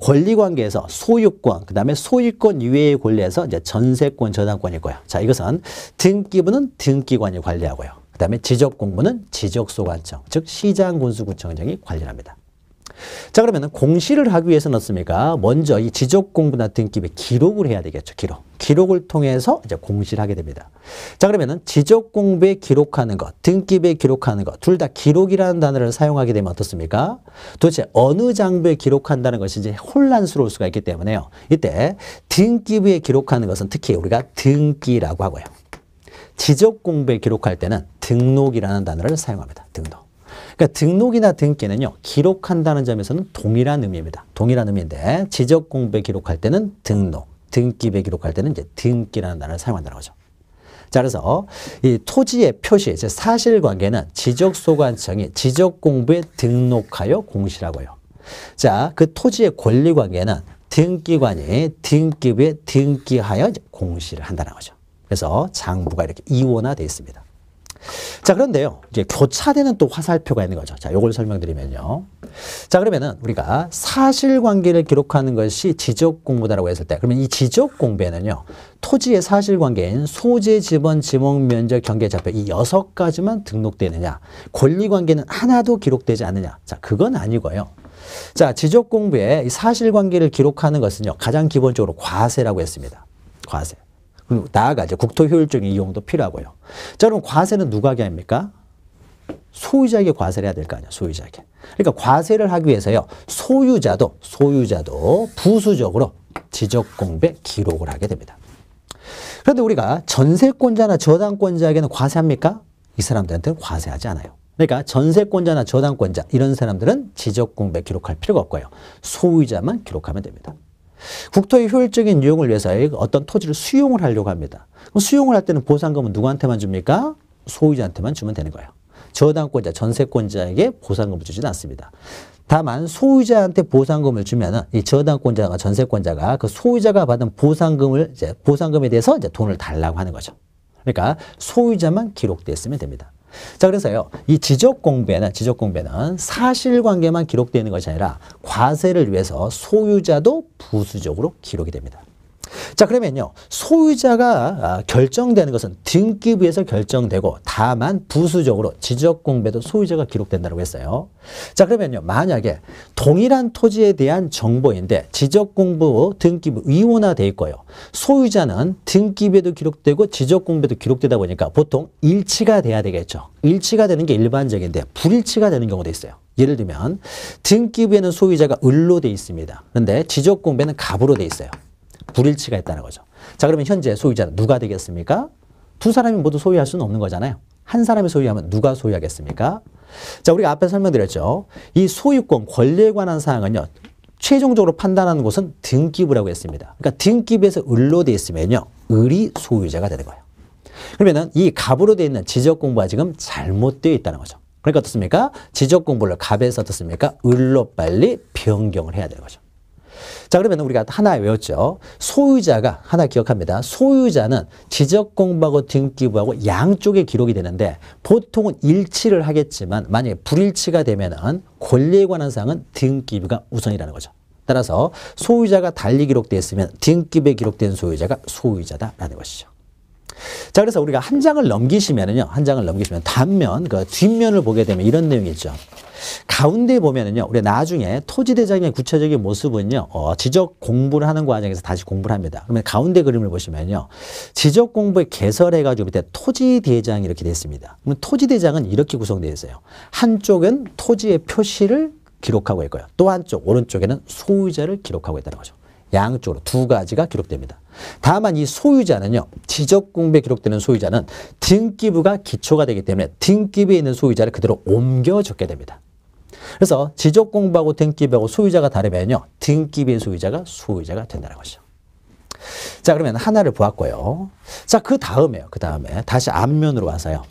권리관계에서 소유권, 그 다음에 소유권 이외의 권리에서 이제 전세권, 저당권일 거예요. 자, 이것은 등기부는 등기관이 관리하고요. 그 다음에 지적공부는 지적소관청, 즉 시장군수구청장이 관리를 합니다. 자, 그러면 공시를 하기 위해서는 어떻습니까? 먼저 이 지적공부나 등기부에 기록을 해야 되겠죠. 기록을 통해서 이제 공시를 하게 됩니다. 자, 그러면은 지적공부에 기록하는 것, 등기부에 기록하는 것, 둘 다 기록이라는 단어를 사용하게 되면 어떻습니까? 도대체 어느 장부에 기록한다는 것이 이제 혼란스러울 수가 있기 때문에요. 이때 등기부에 기록하는 것은 특히 우리가 등기라고 하고요. 지적공부에 기록할 때는 등록이라는 단어를 사용합니다. 등록. 그러니까 등록이나 등기는요, 기록한다는 점에서는 동일한 의미입니다. 동일한 의미인데 지적공부에 기록할 때는 등록, 등기부에 기록할 때는 이제 등기라는 단어를 사용한다는 거죠. 자, 그래서 이 토지의 표시, 즉 사실관계는 지적소관청이 지적공부에 등록하여 공시라고요. 자, 그 토지의 권리관계는 등기관이 등기부에 등기하여 이제 공시를 한다는 거죠. 그래서 장부가 이렇게 이원화되어 있습니다. 자, 그런데요, 이제 교차되는 또 화살표가 있는 거죠. 자, 요걸 설명드리면요. 자, 그러면은 우리가 사실관계를 기록하는 것이 지적공부다라고 했을 때, 그러면 이 지적공부에는요, 토지의 사실관계인 소재, 지번, 지목, 면적, 경계, 좌표 이 6가지만 등록되느냐, 권리관계는 하나도 기록되지 않느냐. 자, 그건 아니고요. 자, 지적공부에 이 사실관계를 기록하는 것은요, 가장 기본적으로 과세라고 했습니다. 과세. 그리고 나아가 이제 국토 효율적인 이용도 필요하고요. 자, 그럼 과세는 누가 하게 합니까? 소유자에게 과세를 해야 될 거 아니에요. 소유자에게. 그러니까 과세를 하기 위해서요. 소유자도 부수적으로 지적공배 기록을 하게 됩니다. 그런데 우리가 전세권자나 저당권자에게는 과세합니까? 이 사람들한테는 과세하지 않아요. 그러니까 전세권자나 저당권자 이런 사람들은 지적공배 기록할 필요가 없고요. 소유자만 기록하면 됩니다. 국토의 효율적인 이용을 위해서 어떤 토지를 수용을 하려고 합니다. 그럼 수용을 할 때는 보상금은 누구한테만 줍니까? 소유자한테만 주면 되는 거예요. 저당권자, 전세권자에게 보상금을 주지는 않습니다. 다만 소유자한테 보상금을 주면은 이 저당권자가 전세권자가 그 소유자가 받은 보상금에 대해서 이제 돈을 달라고 하는 거죠. 그러니까 소유자만 기록되어 있으면 됩니다. 자, 그래서요, 이 지적공배는 사실관계만 기록되는 것이 아니라 과세를 위해서 소유자도 부수적으로 기록이 됩니다. 자, 그러면요, 소유자가 결정되는 것은 등기부에서 결정되고 다만 부수적으로 지적공배도 소유자가 기록된다고 했어요. 자, 그러면요, 만약에 동일한 토지에 대한 정보인데 지적공부, 등기부 이원화돼 있고요. 소유자는 등기부에도 기록되고 지적공배도 기록되다 보니까 보통 일치가 돼야 되겠죠. 일치가 되는 게 일반적인데 불일치가 되는 경우도 있어요. 예를 들면 등기부에는 소유자가 을로 돼 있습니다. 그런데 지적공배는 갑으로 돼 있어요. 불일치가 있다는 거죠. 자, 그러면 현재 소유자는 누가 되겠습니까? 두 사람이 모두 소유할 수는 없는 거잖아요. 한 사람이 소유하면 누가 소유하겠습니까? 자, 우리가 앞에 설명드렸죠. 이 소유권 권리에 관한 사항은요, 최종적으로 판단하는 곳은 등기부라고 했습니다. 그러니까 등기부에서 을로 돼 있으면요, 을이 소유자가 되는 거예요. 그러면은 이 갑으로 돼 있는 지적공부가 지금 잘못되어 있다는 거죠. 그러니까 어떻습니까? 지적공부를 갑에서 어떻습니까? 을로 빨리 변경을 해야 되는 거죠. 자, 그러면 우리가 하나 외웠죠. 소유자가 하나 기억합니다. 소유자는 지적공부하고 등기부하고 양쪽에 기록이 되는데 보통은 일치를 하겠지만 만약에 불일치가 되면은 권리에 관한 사항은 등기부가 우선이라는 거죠. 따라서 소유자가 달리 기록되어 있으면 등기부에 기록된 소유자가 소유자다라는 것이죠. 자, 그래서 우리가 한 장을 넘기시면 단면, 그 뒷면을 보게 되면 이런 내용이 있죠. 가운데 보면은요, 우리 나중에 토지대장의 구체적인 모습은요, 지적 공부를 하는 과정에서 다시 공부를 합니다. 그러면 가운데 그림을 보시면요, 지적 공부에 개설해가지고 밑에 토지대장이 이렇게 되어 있습니다. 그러면 토지대장은 이렇게 구성되어 있어요. 한쪽은 토지의 표시를 기록하고 있고요. 또 한쪽, 오른쪽에는 소유자를 기록하고 있다는 거죠. 양쪽으로 두 가지가 기록됩니다. 다만 이 소유자는요, 지적공부에 기록되는 소유자는 등기부가 기초가 되기 때문에 등기부에 있는 소유자를 그대로 옮겨 적게 됩니다. 그래서 지적공부하고 등기부하고 소유자가 다르면요, 등기부의 소유자가 된다는 것이죠. 자, 그러면 하나를 보았고요. 자, 그 다음에 다시 앞면으로 와서요.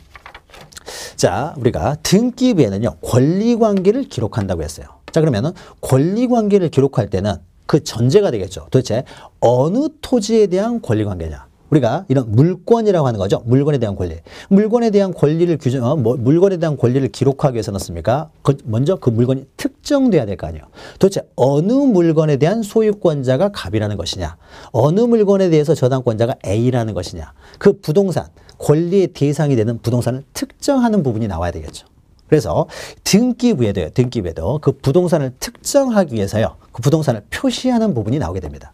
자, 우리가 등기부에는요, 권리관계를 기록한다고 했어요. 자, 그러면은 권리관계를 기록할 때는 그 전제가 되겠죠. 도대체 어느 토지에 대한 권리관계냐. 우리가 이런 물권이라고 하는 거죠. 물건에 대한 권리. 물건에 대한 권리를 물건에 대한 권리를 기록하기 위해서는 어떻습니까? 먼저 그 물건이 특정돼야 될 거 아니에요. 도대체 어느 물건에 대한 소유권자가 갑이라는 것이냐. 어느 물건에 대해서 저당권자가 A라는 것이냐. 그 부동산, 권리의 대상이 되는 부동산을 특정하는 부분이 나와야 되겠죠. 그래서 등기부에도 그 부동산을 특정하기 위해서요, 그 부동산을 표시하는 부분이 나오게 됩니다.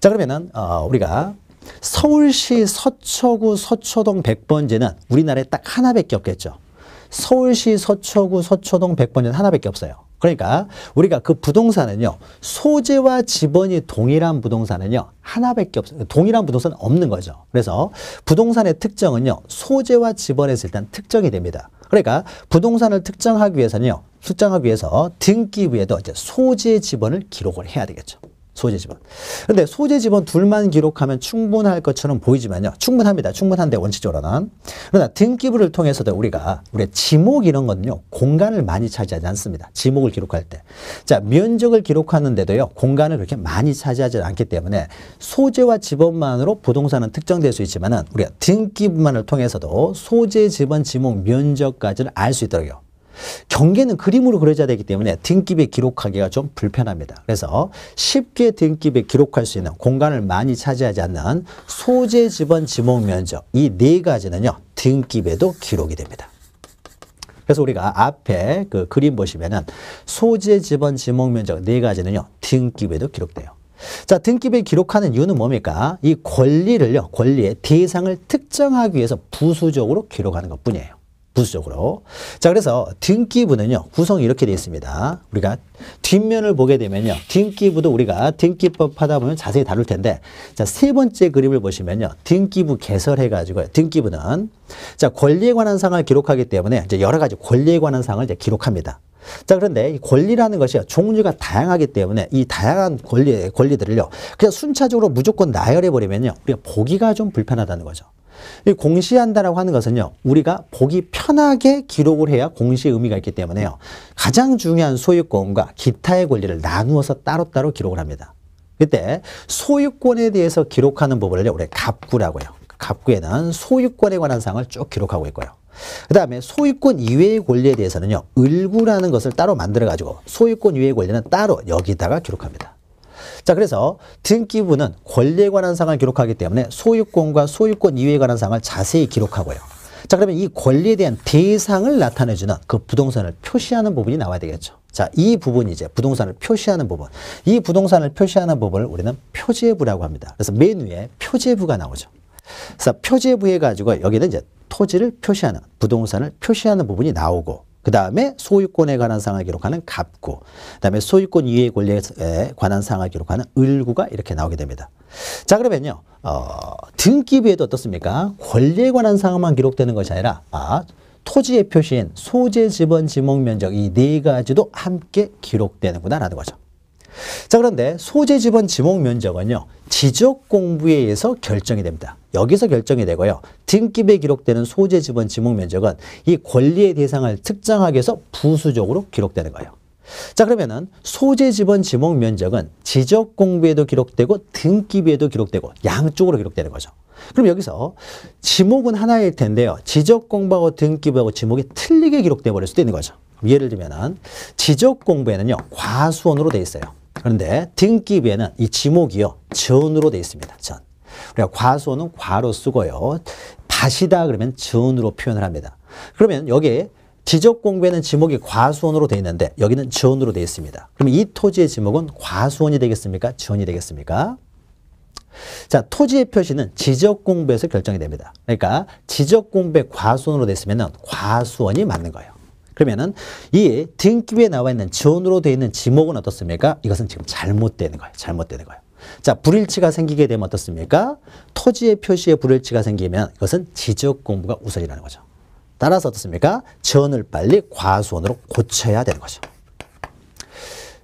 자, 그러면은 우리가 서울시 서초구 서초동 100번지는 우리나라에 딱 하나밖에 없겠죠. 서울시 서초구 서초동 100번지는 하나밖에 없어요. 그러니까 우리가 그 부동산은요, 소재와 지번이 동일한 부동산은요, 하나밖에 없어요. 동일한 부동산은 없는 거죠. 그래서 부동산의 특정은요, 소재와 지번에서 일단 특정이 됩니다. 그러니까 부동산을 특정하기 위해서 등기부에도 이제 소재 지번을 기록을 해야 되겠죠. 소재 지번. 그런데 소재 지번 둘만 기록하면 충분할 것처럼 보이지만요. 충분합니다. 충분한데 원칙적으로는. 그러나 등기부를 통해서도 우리가 지목 이런 거는요, 공간을 많이 차지하지 않습니다. 지목을 기록할 때. 자, 면적을 기록하는데도요, 공간을 그렇게 많이 차지하지 않기 때문에 소재와 지번만으로 부동산은 특정될 수 있지만은 우리가 등기부만을 통해서도 소재, 지번, 지목, 면적까지를 알 수 있도록요. 경계는 그림으로 그려져야 되기 때문에 등기부에 기록하기가 좀 불편합니다. 그래서 쉽게 등기부에 기록할 수 있는 공간을 많이 차지하지 않는 소재, 지번, 지목, 면적 이 네 가지는요, 등기부에도 기록이 됩니다. 그래서 우리가 앞에 그 그림 보시면은 소재, 지번, 지목, 면적 네 가지는요, 등기부에도 기록돼요. 자, 등기부에 기록하는 이유는 뭡니까? 이 권리의 대상을 특정하기 위해서 부수적으로 기록하는 것 뿐이에요. 부수적으로. 자, 그래서 등기부는요, 구성이 이렇게 되어 있습니다. 우리가 뒷면을 보게 되면요, 등기부도 우리가 등기법 하다 보면 자세히 다룰 텐데, 자, 세 번째 그림을 보시면요, 등기부 개설해가지고요, 등기부는, 자, 권리에 관한 사항을 기록하기 때문에 이제 여러 가지 권리에 관한 사항을 이제 기록합니다. 자, 그런데 이 권리라는 것이 종류가 다양하기 때문에 이 다양한 권리들을요, 그냥 순차적으로 무조건 나열해버리면요, 우리가 보기가 좀 불편하다는 거죠. 이 공시한다라고 하는 것은요, 우리가 보기 편하게 기록을 해야 공시의 의미가 있기 때문에요, 가장 중요한 소유권과 기타의 권리를 나누어서 따로따로 기록을 합니다. 그때 소유권에 대해서 기록하는 부분을 우리가 갑구라고 해요. 갑구에는 소유권에 관한 사항을 쭉 기록하고 있고요. 그 다음에 소유권 이외의 권리에 대해서는요, 을구라는 것을 따로 만들어가지고 소유권 이외의 권리는 따로 여기다가 기록합니다. 자, 그래서 등기부는 권리에 관한 사항을 기록하기 때문에 소유권과 소유권 이외에 관한 사항을 자세히 기록하고요. 자, 그러면 이 권리에 대한 대상을 나타내주는 그 부동산을 표시하는 부분이 나와야 되겠죠. 자, 이 부분이 이제 부동산을 표시하는 부분. 이 부동산을 표시하는 부분을 우리는 표제부라고 합니다. 그래서 맨 위에 표제부가 나오죠. 그래서 표제부 해가지고 여기는 이제 토지를 표시하는, 부동산을 표시하는 부분이 나오고, 그 다음에 소유권에 관한 사항을 기록하는 갑구, 그 다음에 소유권 이외의 권리에 관한 사항을 기록하는 을구가 이렇게 나오게 됩니다. 자, 그러면요, 등기부에도 어떻습니까? 권리에 관한 사항만 기록되는 것이 아니라, 토지의 표시인 소재, 지번, 지목, 면적 이 네 가지도 함께 기록되는구나라는 거죠. 자, 그런데 소재, 지번, 지목, 면적은요, 지적 공부에 의해서 결정이 됩니다. 여기서 결정이 되고요. 등기부에 기록되는 소재, 지번, 지목, 면적은 이 권리의 대상을 특정하기 위해서 부수적으로 기록되는 거예요. 자, 그러면은 소재, 지번, 지목, 면적은 지적 공부에도 기록되고 등기부에도 기록되고 양쪽으로 기록되는 거죠. 그럼 여기서 지목은 하나일 텐데요. 지적 공부하고 등기부하고 지목이 틀리게 기록돼 버릴 수도 있는 거죠. 예를 들면은 지적 공부에는요, 과수원으로 되어 있어요. 그런데 등기부에는 이 지목이요, 전으로 되어 있습니다. 전. 우리가 과수원은 과로 쓰고요, 밭이다 그러면 전으로 표현을 합니다. 그러면 여기에 지적 공부에는 지목이 과수원으로 되어 있는데 여기는 전으로 되어 있습니다. 그럼 이 토지의 지목은 과수원이 되겠습니까? 전이 되겠습니까? 자, 토지의 표시는 지적 공부에서 결정이 됩니다. 그러니까 지적 공부에 과수원으로 되어 있으면 과수원이 맞는 거예요. 그러면은 이 등기부에 나와 있는 전으로 되어 있는 지목은 어떻습니까? 이것은 지금 잘못되는 거예요. 잘못되는 거예요. 자, 불일치가 생기게 되면 어떻습니까? 토지의 표시에 불일치가 생기면 이것은 지적 공부가 우선이라는 거죠. 따라서 어떻습니까? 전을 빨리 과수원으로 고쳐야 되는 거죠.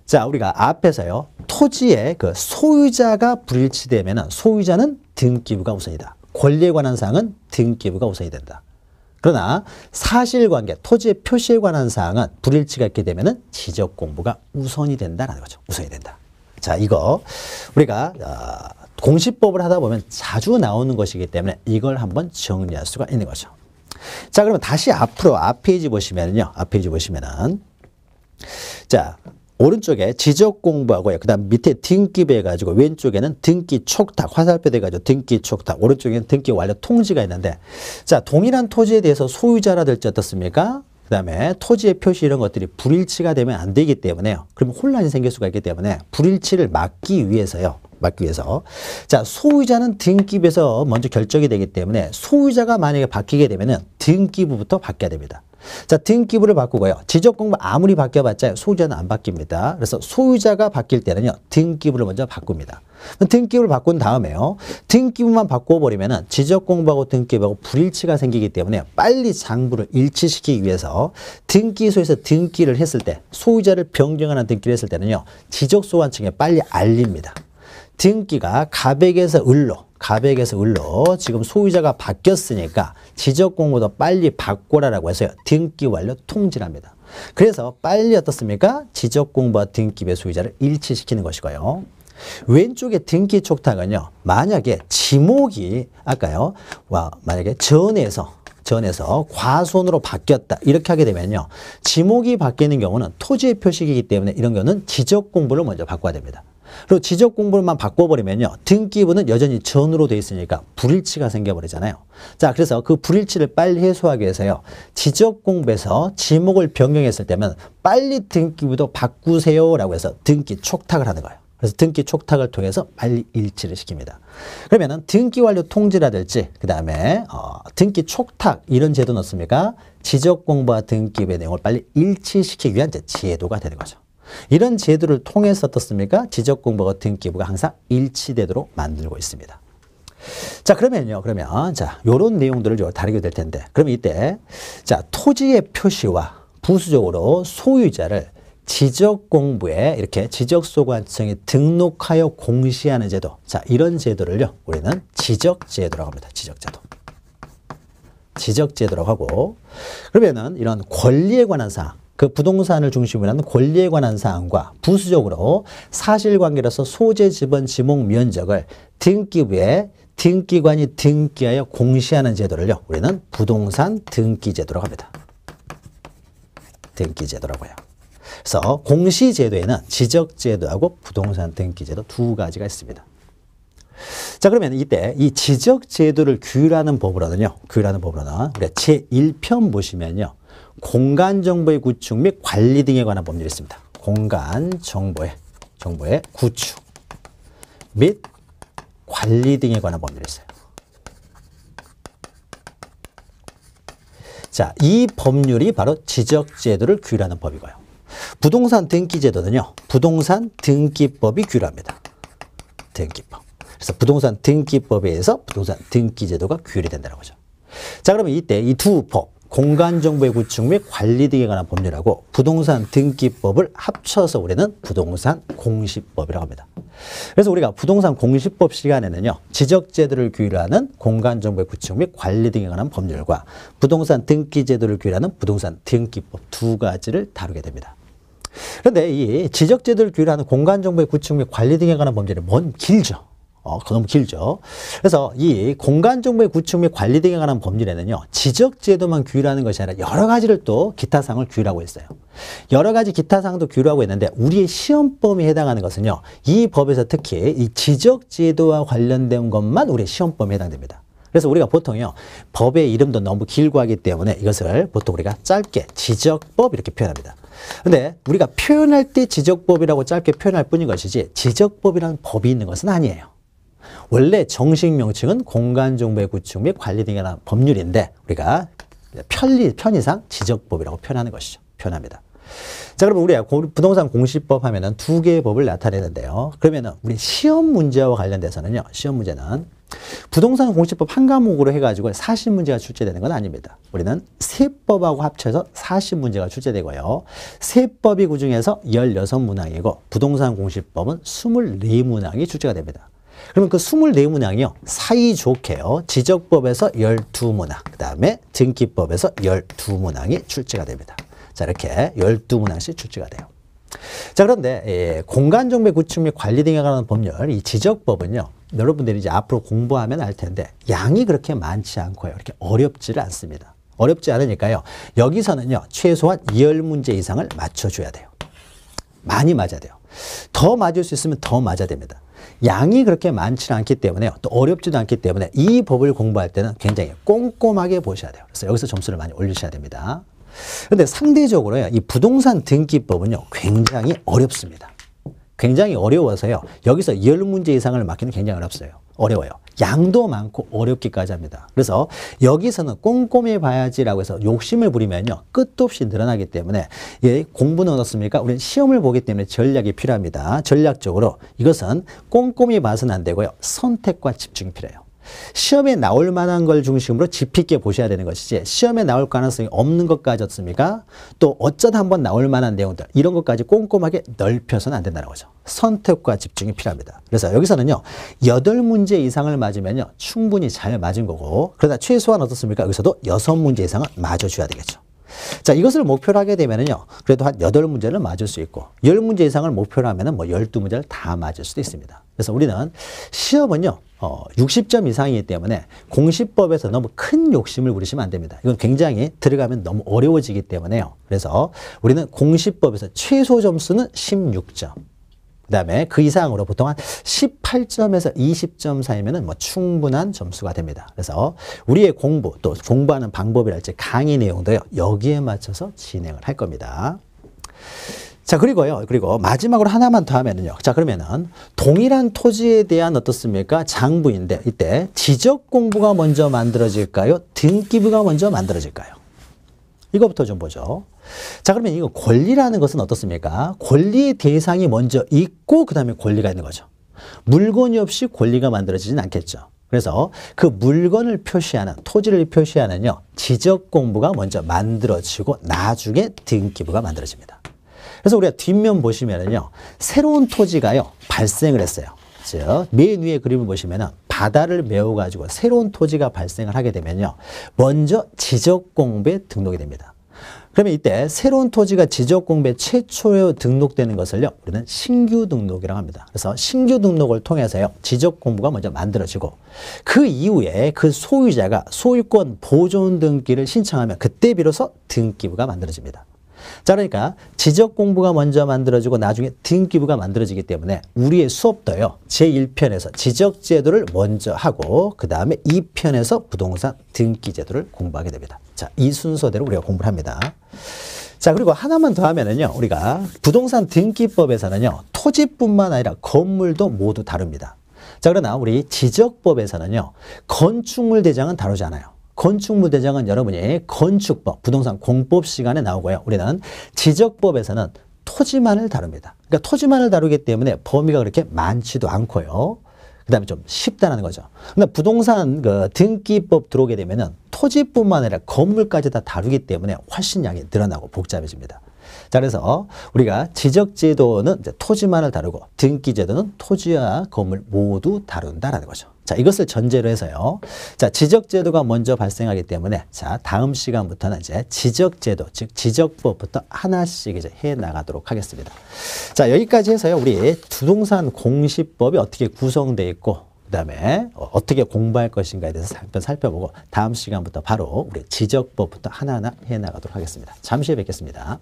자, 우리가 앞에서요, 토지의 그 소유자가 불일치되면 소유자는 등기부가 우선이다. 권리에 관한 사항은 등기부가 우선이 된다. 그러나 사실관계, 토지의 표시에 관한 사항은 불일치가 있게 되면 지적 공부가 우선이 된다는 거죠. 우선이 된다. 자, 이거 우리가 공시법을 하다 보면 자주 나오는 것이기 때문에 이걸 한번 정리할 수가 있는 거죠. 자, 그러면 다시 앞으로 앞 페이지 보시면은요. 앞 페이지 보시면은 자, 오른쪽에 지적 공부하고요. 그 다음 밑에 등기부 해가지고 왼쪽에는 등기 촉탁, 화살표 돼가지고 등기 촉탁, 오른쪽에는 등기 완료 통지가 있는데, 자, 동일한 토지에 대해서 소유자라 될지 어떻습니까? 그 다음에 토지의 표시 이런 것들이 불일치가 되면 안 되기 때문에요. 그러면 혼란이 생길 수가 있기 때문에 불일치를 막기 위해서 자, 소유자는 등기부에서 먼저 결정이 되기 때문에 소유자가 만약에 바뀌게 되면은 등기부부터 바뀌어야 됩니다. 자, 등기부를 바꾸고요. 지적공부 아무리 바뀌어봤자 소유자는 안 바뀝니다. 그래서 소유자가 바뀔 때는요, 등기부를 먼저 바꿉니다. 등기부를 바꾼 다음에요, 등기부만 바꿔버리면은 지적공부하고 등기부하고 불일치가 생기기 때문에 빨리 장부를 일치시키기 위해서 등기소에서 등기를 했을 때, 소유자를 변경하는 등기를 했을 때는요, 지적소관청에 빨리 알립니다. 등기가 가백에서 을로 지금 소유자가 바뀌었으니까 지적공부도 빨리 바꿔라라고 해서요, 등기 완료 통지를 합니다. 그래서 빨리 어떻습니까? 지적공부와 등기부의 소유자를 일치시키는 것이고요. 왼쪽에 등기 촉탁은요, 만약에 지목이 아까요, 만약에 전에서 과수원으로 바뀌었다 이렇게 하게 되면요, 지목이 바뀌는 경우는 토지의 표시이기 때문에 이런 경우는 지적공부를 먼저 바꿔야 됩니다. 그리고 지적공부만 바꿔버리면요, 등기부는 여전히 전으로 돼 있으니까 불일치가 생겨버리잖아요. 자, 그래서 그 불일치를 빨리 해소하기 위해서요, 지적공부에서 지목을 변경했을 때면 빨리 등기부도 바꾸세요라고 해서 등기 촉탁을 하는 거예요. 그래서 등기 촉탁을 통해서 빨리 일치를 시킵니다. 그러면은 등기 완료 통지라든지 그 다음에 등기 촉탁 이런 제도는 어떻습니까? 지적 공부와 등기부의 내용을 빨리 일치시키기 위한 제도가 되는 거죠. 이런 제도를 통해서 어떻습니까? 지적 공부와 등기부가 항상 일치되도록 만들고 있습니다. 자, 그러면요. 자, 요런 내용들을 좀 다루게 될 텐데. 그러면 이때 자, 토지의 표시와 부수적으로 소유자를 지적공부에 이렇게 지적소관청에 등록하여 공시하는 제도. 자, 이런 제도를요. 우리는 지적제도라고 합니다. 지적제도. 지적제도라고 하고, 그러면은 이런 권리에 관한 사항, 그 부동산을 중심으로 하는 권리에 관한 사항과 부수적으로 사실관계로서 소재, 지번, 지목, 면적을 등기부에 등기관이 등기하여 공시하는 제도를요. 우리는 부동산 등기제도라고 합니다. 등기제도라고 해요. 그래서 공시제도에는 지적제도하고 부동산 등기제도 두 가지가 있습니다. 자, 그러면 이때 이 지적제도를 규율하는 법으로는 우리가 제1편 보시면요. 공간정보의 구축 및 관리 등에 관한 법률이 있습니다. 공간정보의 구축 및 관리 등에 관한 법률이 있어요. 자, 이 법률이 바로 지적제도를 규율하는 법이고요. 부동산 등기제도는요. 부동산 등기법이 규율합니다. 등기법. 그래서 부동산 등기법에 의해서 부동산 등기제도가 규율이 된다는 거죠. 자, 그러면 이때 이 두 법, 공간정보의 구축 및 관리 등에 관한 법률하고 부동산 등기법을 합쳐서 우리는 부동산 공시법이라고 합니다. 그래서 우리가 부동산 공시법 시간에는요. 지적제도를 규율하는 공간정보의 구축 및 관리 등에 관한 법률과 부동산 등기제도를 규율하는 부동산 등기법 두 가지를 다루게 됩니다. 그런데 이 지적제도를 규율하는 공간정보의 구축 및 관리 등에 관한 법률이 길죠. 너무 길죠. 그래서 이 공간정보의 구축 및 관리 등에 관한 법률에는요. 지적제도만 규율하는 것이 아니라 여러 가지를 또 기타 사항을 규율하고 있어요. 여러 가지 기타 사항도 규율하고 있는데 우리의 시험범위에 해당하는 것은요. 이 법에서 특히 이 지적제도와 관련된 것만 우리의 시험범위에 해당됩니다. 그래서 우리가 보통요. 법의 이름도 너무 길고 하기 때문에 이것을 보통 우리가 짧게 지적법 이렇게 표현합니다. 근데 우리가 표현할 때 지적법이라고 짧게 표현할 뿐인 것이지 지적법이라는 법이 있는 것은 아니에요. 원래 정식 명칭은 공간정보의 구축 및 관리 등에 관한 법률인데 우리가 편의상 지적법이라고 표현하는 것이죠. 표현합니다. 자, 그러면 우리가 부동산 공시법 하면은 두 개의 법을 나타내는데요. 그러면은 우리 시험 문제와 관련돼서는요. 시험 문제는 부동산 공시법 한 과목으로 해가지고 40문제가 출제되는 건 아닙니다. 우리는 세 법하고 합쳐서 40문제가 출제되고요. 세 법이 그중에서 16문항이고 부동산 공시법은 24문항이 출제가 됩니다. 그러면 그 24문항이요. 사이좋게요. 지적법에서 12문항, 그 다음에 등기법에서 12문항이 출제가 됩니다. 자, 이렇게 12문항씩 출제가 돼요. 자, 그런데 공간정보의 구축 및 관리 등에 관한 법률, 이 지적법은요. 여러분들이 이제 앞으로 공부하면 알 텐데 양이 그렇게 많지 않고요. 이렇게 어렵지를 않습니다. 어렵지 않으니까요. 여기서는요. 최소한 10문제 이상을 맞춰줘야 돼요. 많이 맞아야 돼요. 더 맞을 수 있으면 더 맞아야 됩니다. 양이 그렇게 많지는 않기 때문에요. 또 어렵지도 않기 때문에 이 법을 공부할 때는 굉장히 꼼꼼하게 보셔야 돼요. 그래서 여기서 점수를 많이 올리셔야 됩니다. 그런데 상대적으로요. 이 부동산 등기법은요. 굉장히 어렵습니다. 굉장히 어려워서요. 여기서 10문제 이상을 맞기는 굉장히 어려워요. 양도 많고 어렵기까지 합니다. 그래서 여기서는 꼼꼼히 봐야지라고 해서 욕심을 부리면요. 끝도 없이 늘어나기 때문에 공부는 어떻습니까? 우리는 시험을 보기 때문에 전략이 필요합니다. 전략적으로 이것은 꼼꼼히 봐서는 안 되고요. 선택과 집중이 필요해요. 시험에 나올 만한 걸 중심으로 깊이 있게 보셔야 되는 것이지 시험에 나올 가능성이 없는 것까지 어떻습니까? 또 어쩌다 한번 나올 만한 내용들 이런 것까지 꼼꼼하게 넓혀서는 안 된다는 거죠. 선택과 집중이 필요합니다. 그래서 여기서는요. 8문제 이상을 맞으면요. 충분히 잘 맞은 거고 그러다 최소한 어떻습니까? 여기서도 6문제 이상은 맞아줘야 되겠죠. 자, 이것을 목표로 하게 되면은요. 그래도 한 8문제를 맞을 수 있고 10문제 이상을 목표로 하면은 뭐 12문제를 다 맞을 수도 있습니다. 그래서 우리는 시험은요. 60점 이상이기 때문에 공시법에서 너무 큰 욕심을 부리시면 안 됩니다. 이건 굉장히 들어가면 너무 어려워지기 때문에요. 그래서 우리는 공시법에서 최소 점수는 16점. 그 다음에 그 이상으로 보통 한 18점에서 20점 사이면은 뭐 충분한 점수가 됩니다. 그래서 우리의 공부 또 공부하는 방법이랄지 강의 내용도요. 여기에 맞춰서 진행을 할 겁니다. 자, 그리고 마지막으로 하나만 더 하면은요. 자, 그러면은 동일한 토지에 대한 어떻습니까? 장부인데 이때 지적 공부가 먼저 만들어질까요? 등기부가 먼저 만들어질까요? 이거부터 좀 보죠. 자, 그러면 이거 권리라는 것은 어떻습니까? 권리의 대상이 먼저 있고 그다음에 권리가 있는 거죠. 물건이 없이 권리가 만들어지진 않겠죠. 그래서 그 물건을 표시하는, 토지를 표시하는요, 지적 공부가 먼저 만들어지고 나중에 등기부가 만들어집니다. 그래서 우리가 뒷면 보시면은요, 새로운 토지가요, 발생을 했어요. 즉, 맨 위에 그림을 보시면은 바다를 메워가지고 새로운 토지가 발생을 하게 되면요, 먼저 지적 공부에 등록이 됩니다. 그러면 이때 새로운 토지가 지적공부에 최초에 등록되는 것을요, 우리는 신규 등록이라고 합니다. 그래서 신규 등록을 통해서요, 지적공부가 먼저 만들어지고 그 이후에 그 소유자가 소유권 보존 등기를 신청하면 그때 비로소 등기부가 만들어집니다. 자, 그러니까 지적공부가 먼저 만들어지고 나중에 등기부가 만들어지기 때문에 우리의 수업도요, 제1편에서 지적제도를 먼저 하고 그 다음에 2편에서 부동산 등기제도를 공부하게 됩니다. 자, 이 순서대로 우리가 공부를 합니다. 자, 그리고 하나만 더 하면은요, 우리가 부동산 등기법에서는요, 토지뿐만 아니라 건물도 모두 다룹니다. 자, 그러나 우리 지적법에서는요, 건축물 대장은 다루지 않아요. 건축물 대장은 여러분이 건축법, 부동산 공법 시간에 나오고요. 우리는 지적법에서는 토지만을 다룹니다. 그러니까 토지만을 다루기 때문에 범위가 그렇게 많지도 않고요. 그 다음에 좀 쉽다는 거죠. 근데 부동산 등기법 들어오게 되면은 토지뿐만 아니라 건물까지 다 다루기 때문에 훨씬 양이 늘어나고 복잡해집니다. 자, 그래서 우리가 지적제도는 이제 토지만을 다루고 등기제도는 토지와 건물 모두 다룬다라는 거죠. 자, 이것을 전제로 해서요. 자, 지적제도가 먼저 발생하기 때문에 자, 다음 시간부터는 이제 지적제도, 즉 지적법부터 하나씩 이제 해 나가도록 하겠습니다. 자, 여기까지 해서요. 우리 부동산 공시법이 어떻게 구성되어 있고 그다음에 어떻게 공부할 것인가에 대해서 잠깐 살펴보고 다음 시간부터 바로 우리 지적법부터 하나하나 해 나가도록 하겠습니다. 잠시 후에 뵙겠습니다.